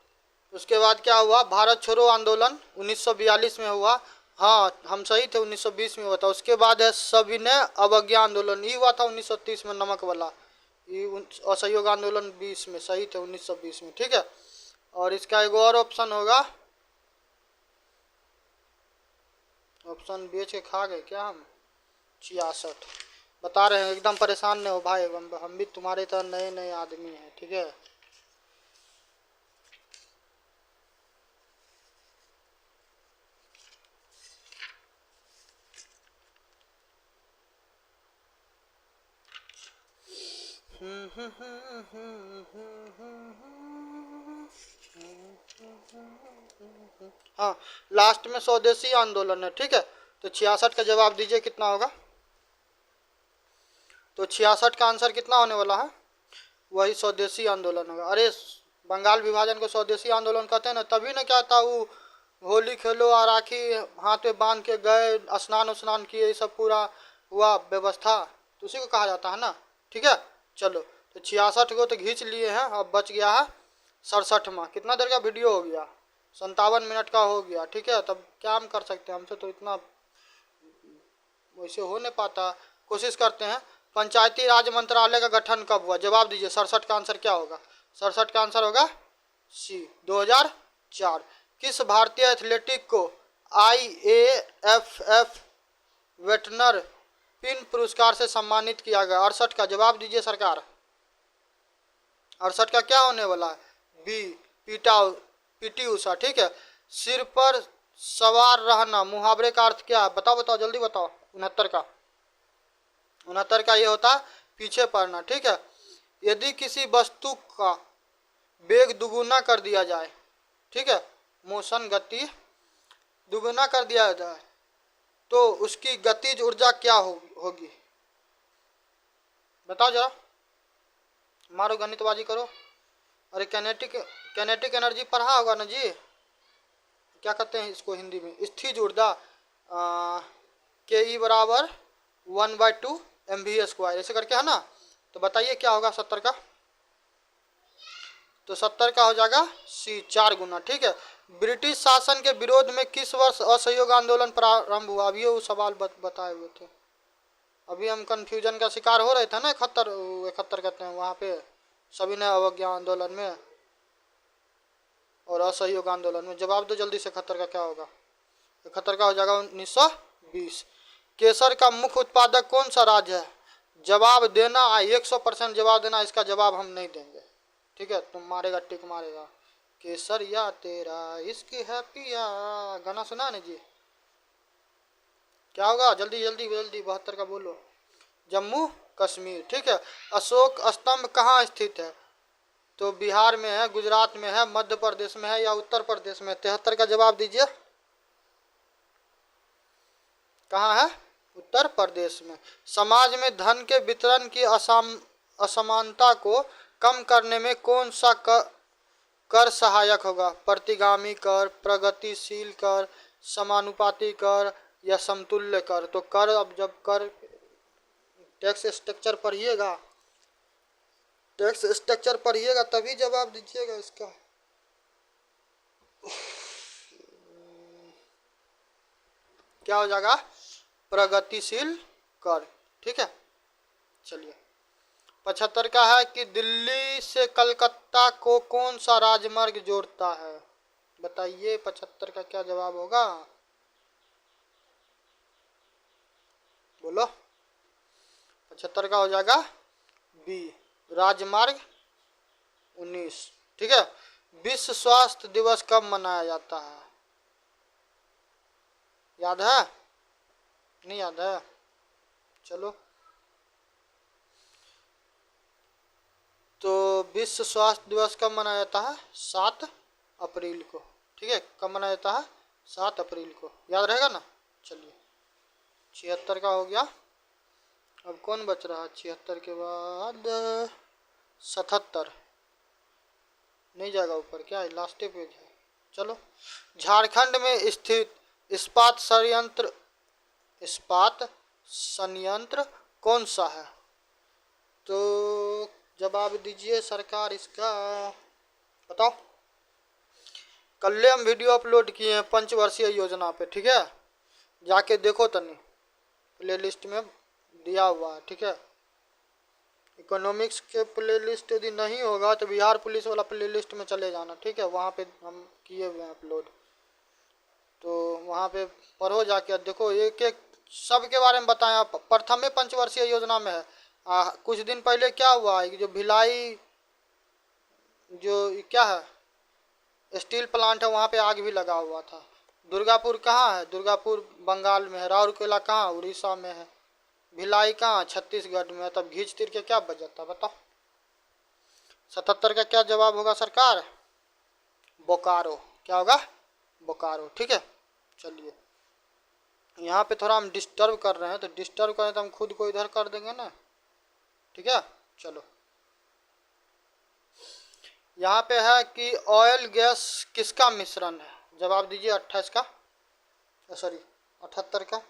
उसके बाद क्या हुआ, भारत छोड़ो आंदोलन 1942 में हुआ। हाँ हम सही थे, 1920 में हुआ था। उसके बाद है सविनय अवज्ञा आंदोलन, ये हुआ था 1930 में, नमक वाला। ये असहयोग आंदोलन 20 में, सही थे 1920 में, ठीक है। और इसका एक और ऑप्शन होगा, ऑप्शन बेच के खा गए क्या हम। 66 बता रहे हैं, एकदम परेशान नहीं हो भाई, हम भी तुम्हारे तरह नए नए आदमी हैं, ठीक है। हाँ लास्ट में स्वदेशी आंदोलन है, ठीक है। तो 66 का जवाब दीजिए कितना होगा। तो 66 का आंसर कितना होने वाला है, वही स्वदेशी आंदोलन होगा। अरे बंगाल विभाजन को स्वदेशी आंदोलन कहते हैं ना, तभी ना क्या था वो, होली खेलो और राखी हाथ में बांध के गए, स्नान उस्नान किए, ये सब पूरा हुआ व्यवस्था, तो उसी को कहा जाता है ना, ठीक है। चलो तो 66 को तो खींच लिए हैं, अब बच गया है 67वां। कितना देर का वीडियो हो गया, 57 मिनट का हो गया, ठीक है। तब क्या हम कर सकते हैं, हमसे तो इतना वैसे हो नहीं पाता, कोशिश करते हैं। पंचायती राज मंत्रालय का गठन कब हुआ, जवाब दीजिए। 67 का आंसर क्या होगा, 67 का आंसर होगा सी, 2004। किस भारतीय एथलेटिक को IAFF वेटनर पिन पुरस्कार से सम्मानित किया गया, 68 का जवाब दीजिए सरकार। 68 का क्या होने वाला है, बी, पीटी उषा, ठीक है। सिर पर सवार रहना मुहावरे का अर्थ क्या है, बताओ बताओ जल्दी बताओ। 69 का ये होता है पीछे पड़ना, ठीक है। यदि किसी वस्तु का वेग दुगुना कर दिया जाए, ठीक है, मोशन गति दुगुना कर दिया जाए, तो उसकी गतिज ऊर्जा क्या होगी, बताओ जरा, मारो गणितबाजी करो। अरे कैनेटिक एनर्जी पढ़ा होगा ना जी, क्या कहते हैं इसको हिंदी में, स्थिज ऊर्जा, KE बराबर 1/2 MV², ऐसे करके है ना। तो बताइए क्या होगा 70 का, तो 70 का हो जाएगा सी, 4 गुना, ठीक है। ब्रिटिश शासन के विरोध में किस वर्ष असहयोग आंदोलन प्रारंभ हुआ, अभी वो सवाल बताए हुए थे, अभी हम कंफ्यूजन का शिकार हो रहे थे ना। 71 कहते हैं वहाँ पे, सविनय अवज्ञा आंदोलन में और असहयोग आंदोलन में। जवाब दो जल्दी से, 71 का क्या होगा, 71 का हो जाएगा 1920। केसर का मुख्य उत्पादक कौन सा राज्य है, जवाब देना 100% जवाब देना, इसका जवाब हम नहीं देंगे, ठीक है। तुम मारेगा टिक मारेगा। केसर या तेरा इश्क है पिया, गाना सुना नहीं जी, क्या होगा, जल्दी जल्दी जल्दी, 72 का बोलो। जम्मू कश्मीर, ठीक है। अशोक स्तंभ कहाँ स्थित है, तो बिहार में है, गुजरात में है, मध्य प्रदेश में है या उत्तर प्रदेश में। 73 का जवाब दीजिए, कहाँ है, उत्तर प्रदेश में। समाज में धन के वितरण की असमानता को कम करने में कौन सा कर सहायक होगा, प्रतिगामी कर, प्रगतिशील कर, समानुपाती कर या समतुल्य कर। तो कर, अब जब कर टैक्स स्ट्रक्चर पढ़िएगा, टैक्स स्ट्रक्चर पढ़िएगा तभी जवाब दीजिएगा इसका। क्या हो जाएगा, प्रगतिशील कर, ठीक है। चलिए 75 का है कि दिल्ली से कलकत्ता को कौन सा राजमार्ग जोड़ता है, बताइए 75 का क्या जवाब होगा। बोलो। 75 का हो जाएगा बी, राजमार्ग 19। ठीक है। विश्व स्वास्थ्य दिवस कब मनाया जाता है? याद है? नहीं याद है? चलो, तो विश्व स्वास्थ्य दिवस कब मनाया जाता है? 7 अप्रैल को। ठीक है, कब मनाया जाता है? 7 अप्रैल को। याद रहेगा ना? चलिए, 76 का हो गया। अब कौन बच रहा है 76 के बाद? 77 नहीं जाएगा ऊपर क्या है? लास्ट पेज है। चलो, झारखंड में स्थित इस्पात संयंत्र कौन सा है? तो जवाब दीजिए सरकार इसका, बताओ। कल हम वीडियो अपलोड किए हैं पंचवर्षीय योजना पे। ठीक है, जाके देखो तनी, प्लेलिस्ट में दिया हुआ है। ठीक है, इकोनॉमिक्स के प्लेलिस्ट यदि नहीं होगा तो बिहार पुलिस वाला प्लेलिस्ट में चले जाना। ठीक है, वहाँ पे हम किए हुए हैं अपलोड, तो वहाँ पे पढ़ो जाके, देखो एक एक सब के बारे में बताया। प्रथम में पंचवर्षीय योजना में है। कुछ दिन पहले क्या हुआ, जो भिलाई जो क्या है स्टील प्लांट है, वहाँ पे आग भी लगा हुआ था। दुर्गापुर कहाँ है? दुर्गापुर बंगाल में है। राउरकेला कहाँ? उड़ीसा में है। भिलाई कहाँ? छत्तीसगढ़ में है। तब घींच तीर के क्या बच जाता, बताओ। 77 का क्या जवाब होगा सरकार? बोकारो। क्या होगा? बोकारो। ठीक है, चलिए, यहाँ पे थोड़ा हम डिस्टर्ब कर रहे हैं, तो डिस्टर्ब करें तो हम खुद को इधर कर देंगे ना। ठीक है, चलो, यहाँ पे है कि ऑयल गैस किसका मिश्रण है? जवाब दीजिए 28 का, सॉरी 78 का।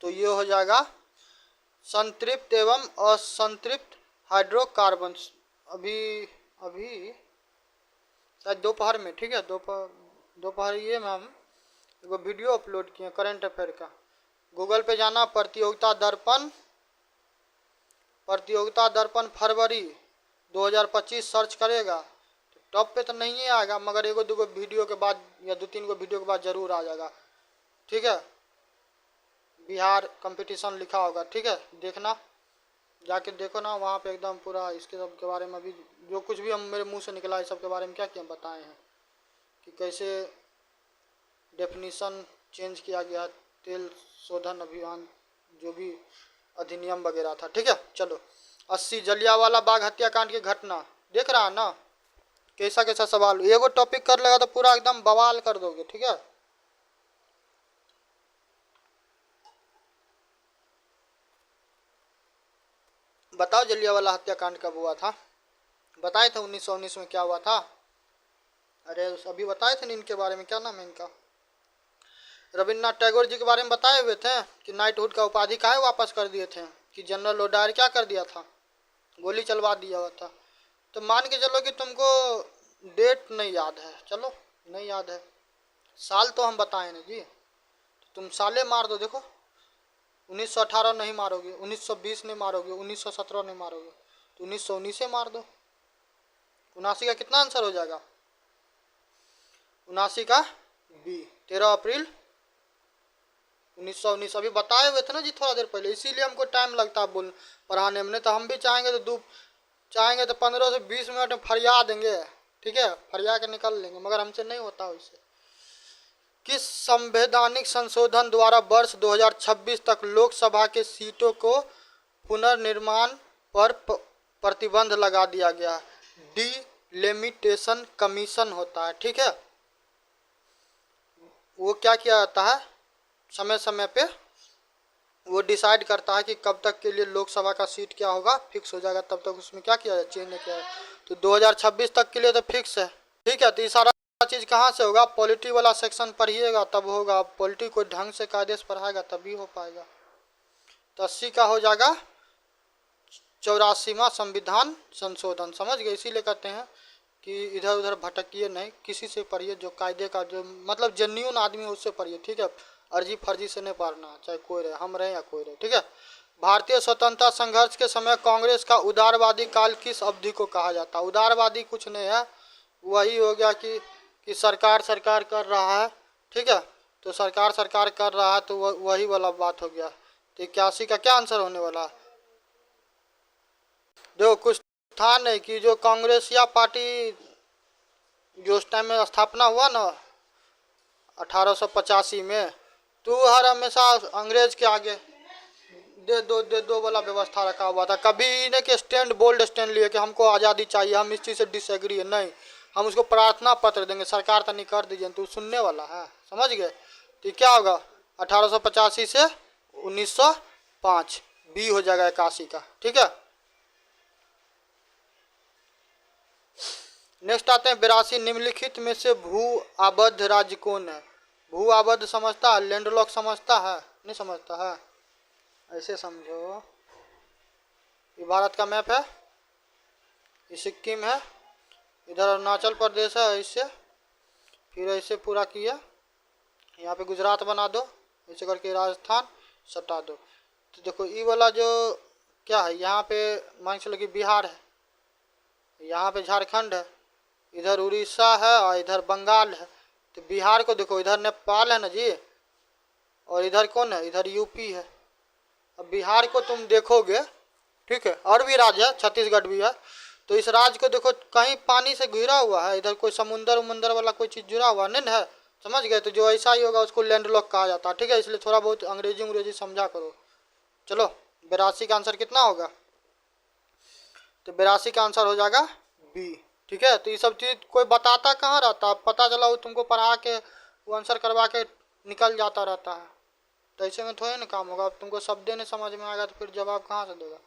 तो ये हो जाएगा संतृप्त एवं असंतृप्त हाइड्रोकार्बन। अभी शायद दोपहर में। ठीक है, दोपहर ये में हम एगो वीडियो अपलोड किए करंट अफेयर का। गूगल पे जाना, प्रतियोगिता दर्पण फरवरी 2025 सर्च करेगा तो टॉप पे तो नहीं आएगा, मगर एगो दूगो वीडियो के बाद या 2-3 गो वीडियो के बाद जरूर आ जाएगा। ठीक है, बिहार कंपटीशन लिखा होगा। ठीक है, देखना, जाके देखो ना, वहाँ पे एकदम पूरा इसके सब के बारे में अभी जो कुछ भी हम मेरे मुंह से निकला है सब के बारे में क्या क्या बताए हैं कि कैसे डेफिनीशन चेंज किया गया, तेल शोधन अभियान जो भी अधिनियम वगैरह था। ठीक है, चलो, 80 जलियांवाला बाग हत्याकांड की घटना देख रहा है ना, कैसा कैसा सवाल। एगो टॉपिक कर लेगा तो पूरा एकदम बवाल कर दोगे। ठीक है, बताओ जलियांवाला हत्याकांड कब हुआ था? बताए थे 1919 में क्या हुआ था। अरे अभी बताए थे ना इनके बारे में, क्या नाम है इनका? रविन्द्रनाथ टैगोर जी के बारे में बताए हुए थे कि नाइटहुड का उपाधि काहे वापस कर दिए थे, कि जनरल ओडायर क्या कर दिया था, गोली चलवा दिया हुआ था। तो मान के चलो कि तुमको डेट नहीं याद है, चलो नहीं याद है, साल तो हम बताए ना जी, तो तुम साले मार दो। देखो 1918 नहीं मारोगे, 1920 नहीं मारोगे, 1917 नहीं मारोगे, तो 1919 मार दो। 79 का कितना आंसर हो जाएगा? 79 का बी, 13 अप्रैल 1919। अभी बताए हुए थे ना जी थोड़ा देर पहले, इसीलिए हमको टाइम लगता है पढ़ाने में। तो हम भी चाहेंगे तो 15 से 20 मिनट में फरिया देंगे। ठीक है, फरिया के निकल लेंगे, मगर हमसे नहीं होता वैसे। किस संवैधानिक संशोधन द्वारा वर्ष 2026 तक लोकसभा के सीटों को पुनर्निर्माण पर प्रतिबंध लगा दिया गया? डिलिमिटेशन कमीशन होता है। ठीक है, वो क्या किया जाता है, समय समय पे वो डिसाइड करता है कि कब तक के लिए लोकसभा का सीट क्या होगा, फिक्स हो जाएगा, तब तक उसमें क्या किया जाए, चेंज नहीं किया जाए। तो 2026 तक के लिए तो फिक्स है। ठीक है, तो ये सारा चीज़ कहाँ से होगा? पॉलिटी वाला सेक्शन पढ़िएगा तब होगा, पॉलिटी को ढंग से कायदे से पढ़ाएगा तभी हो पाएगा। तो 80 का हो जाएगा 84वां संविधान संशोधन। समझ गए? इसीलिए कहते हैं कि इधर उधर भटकिए नहीं, किसी से पढ़िए जो कायदे का, जो मतलब जेन्युइन आदमी है उससे पढ़िए। ठीक है, अर्जी फर्जी से नहीं पढ़ना, चाहे कोई रहे, हम रहे या कोई रहे। ठीक है, भारतीय स्वतंत्रता संघर्ष के समय कांग्रेस का उदारवादी काल किस अवधि को कहा जाता है? उदारवादी कुछ नहीं है, वही हो गया कि सरकार कर रहा है ठीक है। तो सरकार सरकार कर रहा है तो वही वाला बात हो गया। तो 81 का क्या आंसर होने वाला है? देखो कुछ था नहीं कि जो कांग्रेस या पार्टी जो उस टाइम में स्थापना हुआ ना 1885 में, तो हर हमेशा अंग्रेज के आगे दे दो वाला व्यवस्था रखा हुआ था। कभी इन्हें के स्टैंड बोल्ड स्टैंड लिए कि हमको आज़ादी चाहिए, हम इस चीज़ से डिसएग्री है, नहीं हम उसको प्रार्थना पत्र देंगे, सरकार तनी कर दीजिए, तो सुनने वाला है, समझ गए। तो क्या होगा 1885 से 1905, बी हो जाएगा 81 का, ठीक है। नेक्स्ट आते हैं 82, निम्नलिखित में से भू आबद्ध राज्य कौन है? भू आबद्ध समझता है, लैंडलॉक समझता है, नहीं समझता है? ऐसे समझो, ये भारत का मैप है, ये सिक्किम है, इधर अरुणाचल प्रदेश है, ऐसे फिर ऐसे पूरा किया, यहाँ पे गुजरात बना दो, ऐसे करके राजस्थान सटा दो। तो देखो ये वाला जो क्या है, यहाँ पे मान के चलो कि बिहार है, यहाँ पे झारखंड है, इधर उड़ीसा है और इधर बंगाल है। तो बिहार को देखो, इधर नेपाल है ना जी, और इधर कौन है, इधर यूपी है। अब बिहार को तुम देखोगे, ठीक है, और भी राज्य है, छत्तीसगढ़ भी है, तो इस राज्य को देखो कहीं पानी से घिरा हुआ है, इधर कोई समुंदर वमुंदर वाला कोई चीज़ जुड़ा हुआ नहीं है, समझ गए। तो जो ऐसा ही होगा उसको लैंडलॉक कहा जाता है, ठीक है। इसलिए थोड़ा बहुत अंग्रेजी समझा करो। चलो 82 का आंसर कितना होगा? तो 82 का आंसर हो जाएगा बी, ठीक है। तो ये सब चीज़ कोई बताता कहाँ रहता, पता चला वो तुमको पढ़ा के वो आंसर करवा के निकल जाता रहता है, तो ऐसे में थोड़े ना काम होगा। अब तुमको शब्द नहीं समझ में आएगा तो फिर जवाब कहाँ से देगा?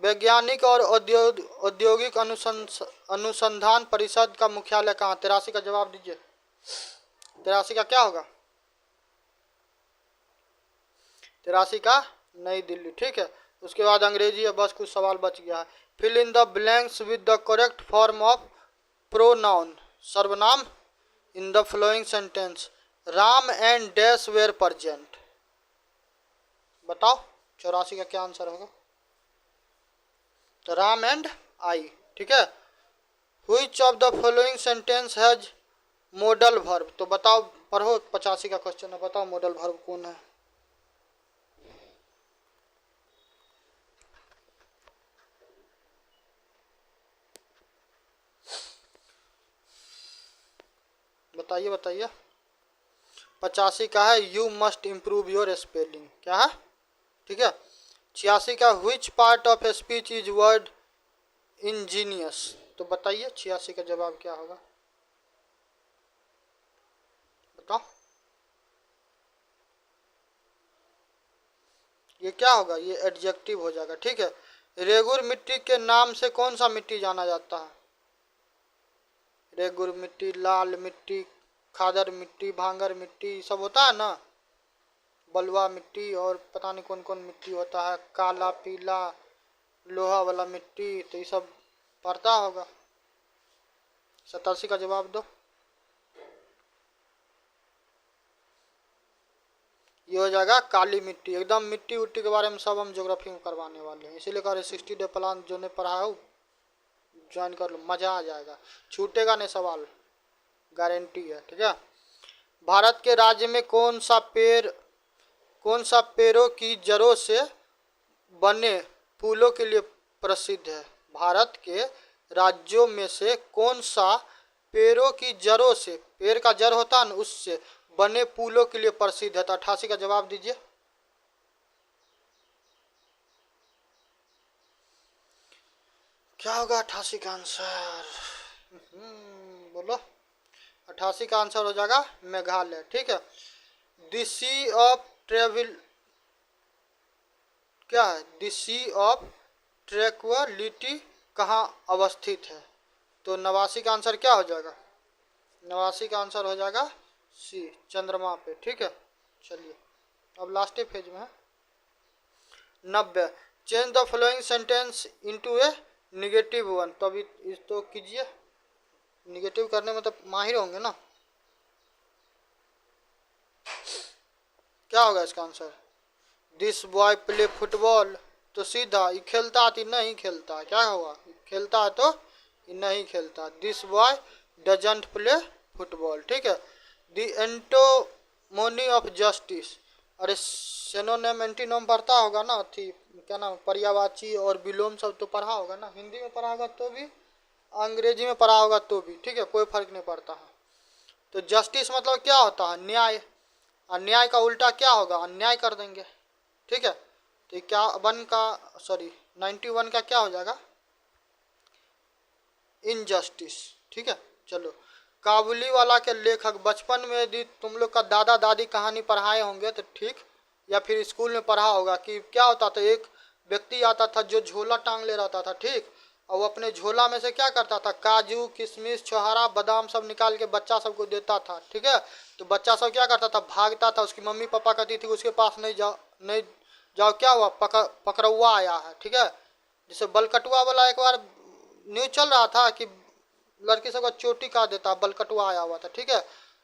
वैज्ञानिक और औद्योगिक अनुसंधान परिषद का मुख्यालय कहाँ? 83 का जवाब दीजिए। 83 का क्या होगा? 83 का नई दिल्ली, ठीक है। उसके बाद अंग्रेजी है, बस कुछ सवाल बच गया है। Fill in the blanks with the correct form of pronoun, सर्वनाम in the following sentence. Ram and dash were present. बताओ 84 का क्या आंसर होगा? तो राम एंड आई, ठीक है। Which of the following sentence has modal verb? तो बताओ, पढ़ो 85 का क्वेश्चन है, बताओ मॉडल वर्ब कौन है? बताइए बताइए। 85 का है you must improve your spelling, क्या है, ठीक है। 86 का which part of speech is word Angénieux? तो बताइए 86 का जवाब क्या होगा? बताओ ये क्या होगा? ये एडजेक्टिव हो जाएगा, ठीक है। रेगुर मिट्टी के नाम से कौन सा मिट्टी जाना जाता है? रेगुर मिट्टी, लाल मिट्टी, खादर मिट्टी, भांगर मिट्टी, सब होता है ना, बलुआ मिट्टी, और पता नहीं कौन कौन मिट्टी होता है, काला पीला लोहा वाला मिट्टी, तो ये सब पड़ता होगा। 87 का जवाब दो। ये हो जाएगा काली मिट्टी। एकदम मिट्टी उट्टी के बारे में सब हम ज्योग्राफी में करवाने वाले हैं, इसीलिए कह रहे 60 डे प्लान जो ने पढ़ा है ज्वाइन कर लो, मज़ा आ जाएगा, छूटेगा नहीं सवाल, गारंटी है, ठीक है। भारत के राज्य में कौन सा पेड़ों की जड़ों से बने पुलों के लिए प्रसिद्ध है? भारत के राज्यों में से कौन सा पेड़ों की जड़ों से, पेड़ का जड़ होता है ना, उससे बने पुलों के लिए प्रसिद्ध है? तो 88 का जवाब दीजिए। क्या होगा 88 का आंसर? बोलो। 88 का आंसर हो जाएगा मेघालय, ठीक है। द सी ऑफ ट्रेवल क्या है? द सी ऑफ ट्रैंक्विलिटी कहाँ अवस्थित है? तो 89 का आंसर क्या हो जाएगा? 89 का आंसर हो जाएगा सी, चंद्रमा पे, ठीक है। चलिए अब लास्ट फेज में है 90। Change the following sentence into A negative one. तो अभी इस तो कीजिए, निगेटिव करने में तो माहिर होंगे ना। क्या होगा इसका answer? This boy play football, तो सीधा ये खेलता है तो नहीं खेलता, क्या होगा? खेलता है तो नहीं खेलता। This boy doesn't play football, ठीक है। The antonymy of justice. अरे सिनोनिम एंटीनोम पढ़ता होगा ना, थी क्या नाम, पर्यायवाची और विलोम सब तो पढ़ा होगा ना, हिंदी में पढ़ा होगा तो भी, अंग्रेजी में पढ़ा होगा तो भी, ठीक है, कोई फर्क नहीं पड़ता है। तो जस्टिस मतलब क्या होता है, न्याय। अन्याय का उल्टा क्या होगा, अन्याय कर देंगे, ठीक है। तो क्या 91 का क्या हो जाएगा, इनजस्टिस, ठीक है। चलो, काबुली वाला के लेखक, बचपन में यदि तुम लोग का दादा दादी कहानी पढ़ाए होंगे तो ठीक, या फिर स्कूल में पढ़ा होगा कि क्या होता था, एक व्यक्ति आता था जो झोला टांग ले रहता था, ठीक, और वो अपने झोला में से क्या करता था, काजू किशमिश छोहारा बादाम सब निकाल के बच्चा सबको देता था, ठीक है। तो बच्चा सब क्या करता था, भागता था, उसकी मम्मी पापा कहती थी उसके पास नहीं जाओ, नहीं जाओ, क्या हुआ, पकड़ुआ आया है, ठीक है। जैसे बलकटुआ वाला एक बार न्यूज चल रहा था कि लड़की सबका चोटी काट देता, बलकटुआ आया हुआ था, ठीक है।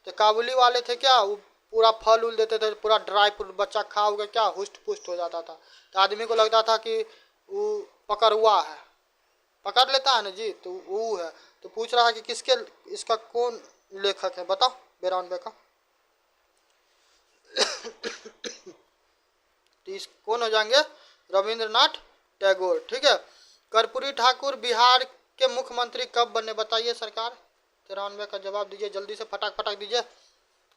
तो काबुली वाले थे क्या, वो पूरा फल उल देते थे, पूरा ड्राई फ्रूट, बच्चा खा होगा क्या हुष्ट पुष्ट हो जाता था। तो आदमी को लगता था कि वो पकड़ुआ है, पकड़ लेता है ना जी, तो वो है। तो पूछ रहा है कि किसके, इसका कौन लेखक है बताओ, 92 का। तो इस कौन हो जाएंगे, रविंद्रनाथ टैगोर, ठीक है। कर्पूरी ठाकुर बिहार के मुख्यमंत्री कब बने बताइए सरकार, 93 का जवाब दीजिए, जल्दी से फटाक फटाक दीजिए,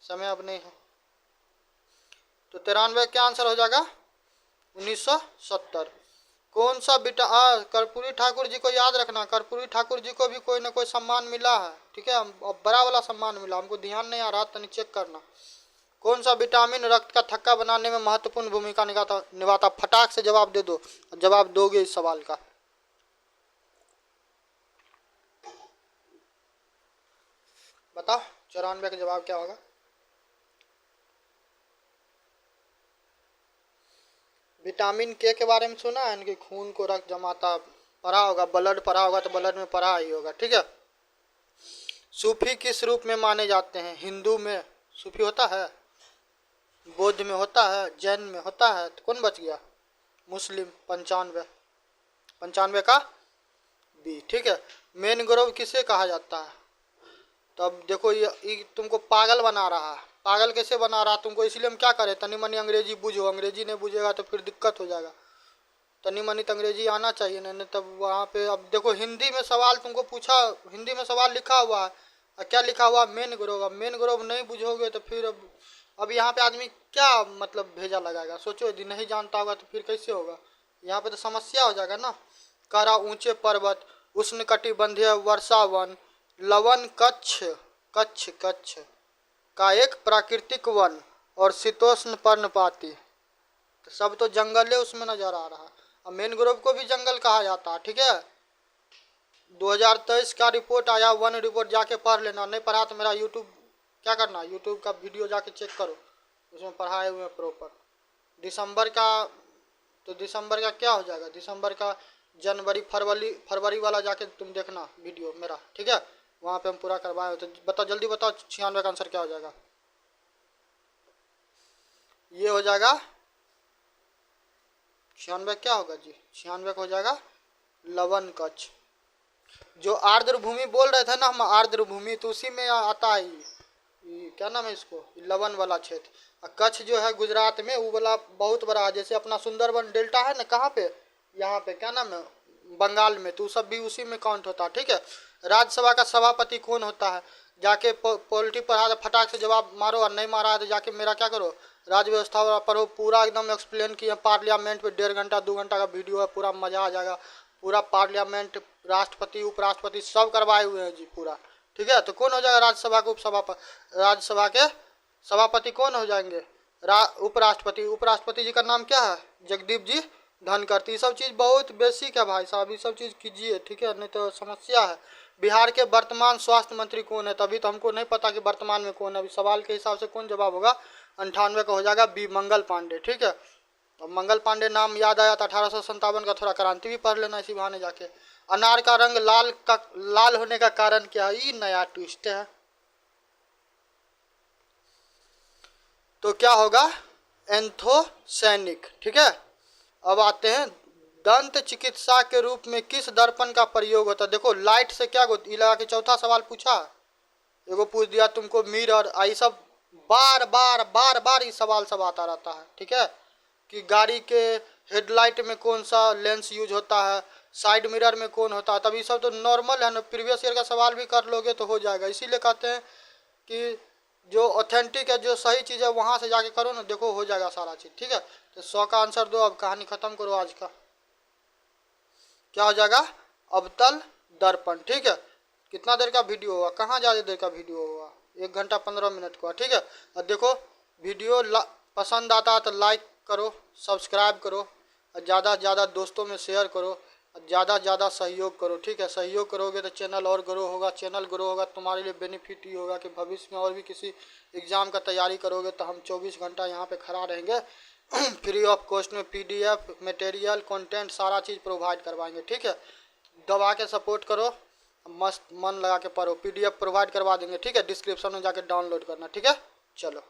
समय अब नहीं है। तो 93 क्या आंसर हो जाएगा, 1970। कौन सा बेटा, कर्पूरी ठाकुर जी को याद रखना, कर्पूरी ठाकुर जी को भी कोई ना कोई सम्मान मिला है, ठीक है, अब बड़ा वाला सम्मान मिला, हमको ध्यान नहीं आ रहा, तनी चेक करना। कौन सा विटामिन रक्त का थक्का बनाने में महत्वपूर्ण भूमिका निभाता, फटाक से जवाब दे दो, जवाब दोगे इस सवाल का। बताओ 94 का जवाब क्या होगा। विटामिन के बारे में सुना है, इनके खून को रक्त जमाता, पढ़ा होगा, ब्लड पढ़ा होगा तो ब्लड में पढ़ा ही होगा, ठीक है। सूफी किस रूप में माने जाते हैं, हिंदू में सूफी होता है, बौद्ध में होता है, जैन में होता है, तो कौन बच गया, मुस्लिम। 95 का बी, ठीक है। मैनग्रोव किसे कहा जाता है, तो अब देखो ये तुमको पागल बना रहा है, पागल कैसे बना रहा तुमको, इसलिए हम क्या करें, तनी मनी अंग्रेजी बुझो, अंग्रेजी नहीं बुझेगा तो फिर दिक्कत हो जाएगा, तनी मनी तो अंग्रेजी आना चाहिए, नहीं तब वहाँ पे। अब देखो हिंदी में सवाल तुमको पूछा, हिंदी में सवाल लिखा हुआ है, और क्या लिखा हुआ, मेन ग्रोव। अब मेन ग्रोव नहीं बुझोगे तो फिर अब यहाँ पे आदमी क्या मतलब भेजा लगाएगा, सोचो यदि नहीं जानता होगा तो फिर कैसे होगा, यहाँ पे तो समस्या हो जाएगा ना। करा ऊंचे पर्वत, उष्णकटिबंधीय वर्षावन, लवन कच्छ कच्छ कच्छ का एक प्राकृतिक वन, और शीतोष्ण पर्णपाती, तो सब तो जंगल है उसमें नजर आ रहा है। अब मैनग्रोव को भी जंगल कहा जाता है, ठीक है। 2023 का रिपोर्ट आया, वन रिपोर्ट जाके पढ़ लेना, नहीं पढ़ा तो मेरा यूट्यूब क्या करना, यूट्यूब का वीडियो जाके चेक करो, उसमें पढ़ाए हुए प्रॉपर। दिसंबर का, तो दिसंबर का क्या हो जाएगा, दिसंबर का जनवरी फरवरी वाला जाके तुम देखना वीडियो मेरा, ठीक है, वहाँ पे हम पूरा करवाए। तो बताओ जल्दी बताओ 96 का आंसर क्या हो जाएगा, ये हो जाएगा 96 क्या होगा जी, 96 का हो जाएगा लवन कच्छ। जो आर्द्र भूमि बोल रहे थे ना हम, आर्द्र भूमि, तो उसी में आता है ये क्या नाम है इसको, लवन वाला क्षेत्र। और कच्छ जो है गुजरात में, वो वाला बहुत बड़ा है, जैसे अपना सुंदरबन डेल्टा है ना, कहाँ पे, यहाँ पे क्या नाम है, बंगाल में, तो सब भी उसी में काउंट होता है, ठीक है। राज्यसभा का सभापति कौन होता है, जाके पॉलिटी पढ़ा, फटाक से जवाब मारो, और नहीं मारा है तो जाके मेरा क्या करो, राज्य व्यवस्था पढ़ो, पूरा एकदम एक्सप्लेन किया, पार्लियामेंट में 1.5 घंटा 2 घंटा का वीडियो है, पूरा मजा आ जाएगा, पूरा पार्लियामेंट, राष्ट्रपति उपराष्ट्रपति सब करवाए हुए हैं जी पूरा, ठीक है। तो कौन हो जाएगा राज्यसभा के राज्यसभा के सभापति कौन हो जाएंगे, उपराष्ट्रपति। उपराष्ट्रपति जी का नाम क्या है, जगदीप जी धनखड़। ये सब चीज़ बहुत बेसिक है भाई साहब, ये सब चीज़ कीजिए, ठीक है, नहीं तो समस्या है। बिहार के वर्तमान स्वास्थ्य मंत्री कौन है, तभी तो हमको नहीं पता कि वर्तमान में कौन है, अभी सवाल के हिसाब से कौन जवाब होगा, 98 का हो जाएगा बी, मंगल पांडे, ठीक है। अब मंगल पांडे नाम याद आया तो 1857 का थोड़ा क्रांति भी पढ़ लेना इसी बहाने जाके। अनार का रंग लाल होने का कारण क्या है, ये नया ट्विस्ट है। तो क्या होगा, एंथोसैनिक, ठीक है। अब आते हैं दंत चिकित्सा के रूप में किस दर्पण का प्रयोग होता है। देखो लाइट से क्या लगा के चौथा सवाल पूछा, एगो पूछ दिया तुमको मिरर, आई सब बार बार बार बार ये सवाल सब आता रहता है। ठीक है, कि गाड़ी के हेडलाइट में कौन सा लेंस यूज होता है, साइड मिरर में कौन होता है, तब ये सब तो नॉर्मल है ना, प्रीवियस ईयर का सवाल भी कर लोगे तो हो जाएगा। इसीलिए कहते हैं कि जो ऑथेंटिक है, जो सही चीज़ है वहाँ से जाके करो ना, देखो हो जाएगा सारा चीज़। ठीक है, तो 100 का आंसर दो, अब कहानी ख़त्म करो आज का। क्या हो जाएगा, अवतल दर्पण। ठीक है, कितना देर का वीडियो हुआ, कहाँ ज़्यादा देर का वीडियो हुआ, 1 घंटा 15 मिनट का। ठीक है, और देखो वीडियो पसंद आता है तो लाइक करो, सब्सक्राइब करो, और ज़्यादा से ज़्यादा दोस्तों में शेयर करो, और ज़्यादा से ज़्यादा सहयोग करो। ठीक है, सहयोग करोगे तो चैनल और ग्रो होगा, चैनल ग्रो होगा तुम्हारे लिए बेनिफिट ही होगा कि भविष्य में और भी किसी एग्ज़ाम का तैयारी करोगे तो हम 24 घंटा यहाँ पे खड़ा रहेंगे फ्री ऑफ कॉस्ट में PDF मटेरियल कंटेंट सारा चीज़ प्रोवाइड करवाएंगे। ठीक है, दबा के सपोर्ट करो, मस्त मन लगा के पढ़ो, PDF प्रोवाइड करवा देंगे। ठीक है, डिस्क्रिप्शन में जाके डाउनलोड करना। ठीक है, चलो।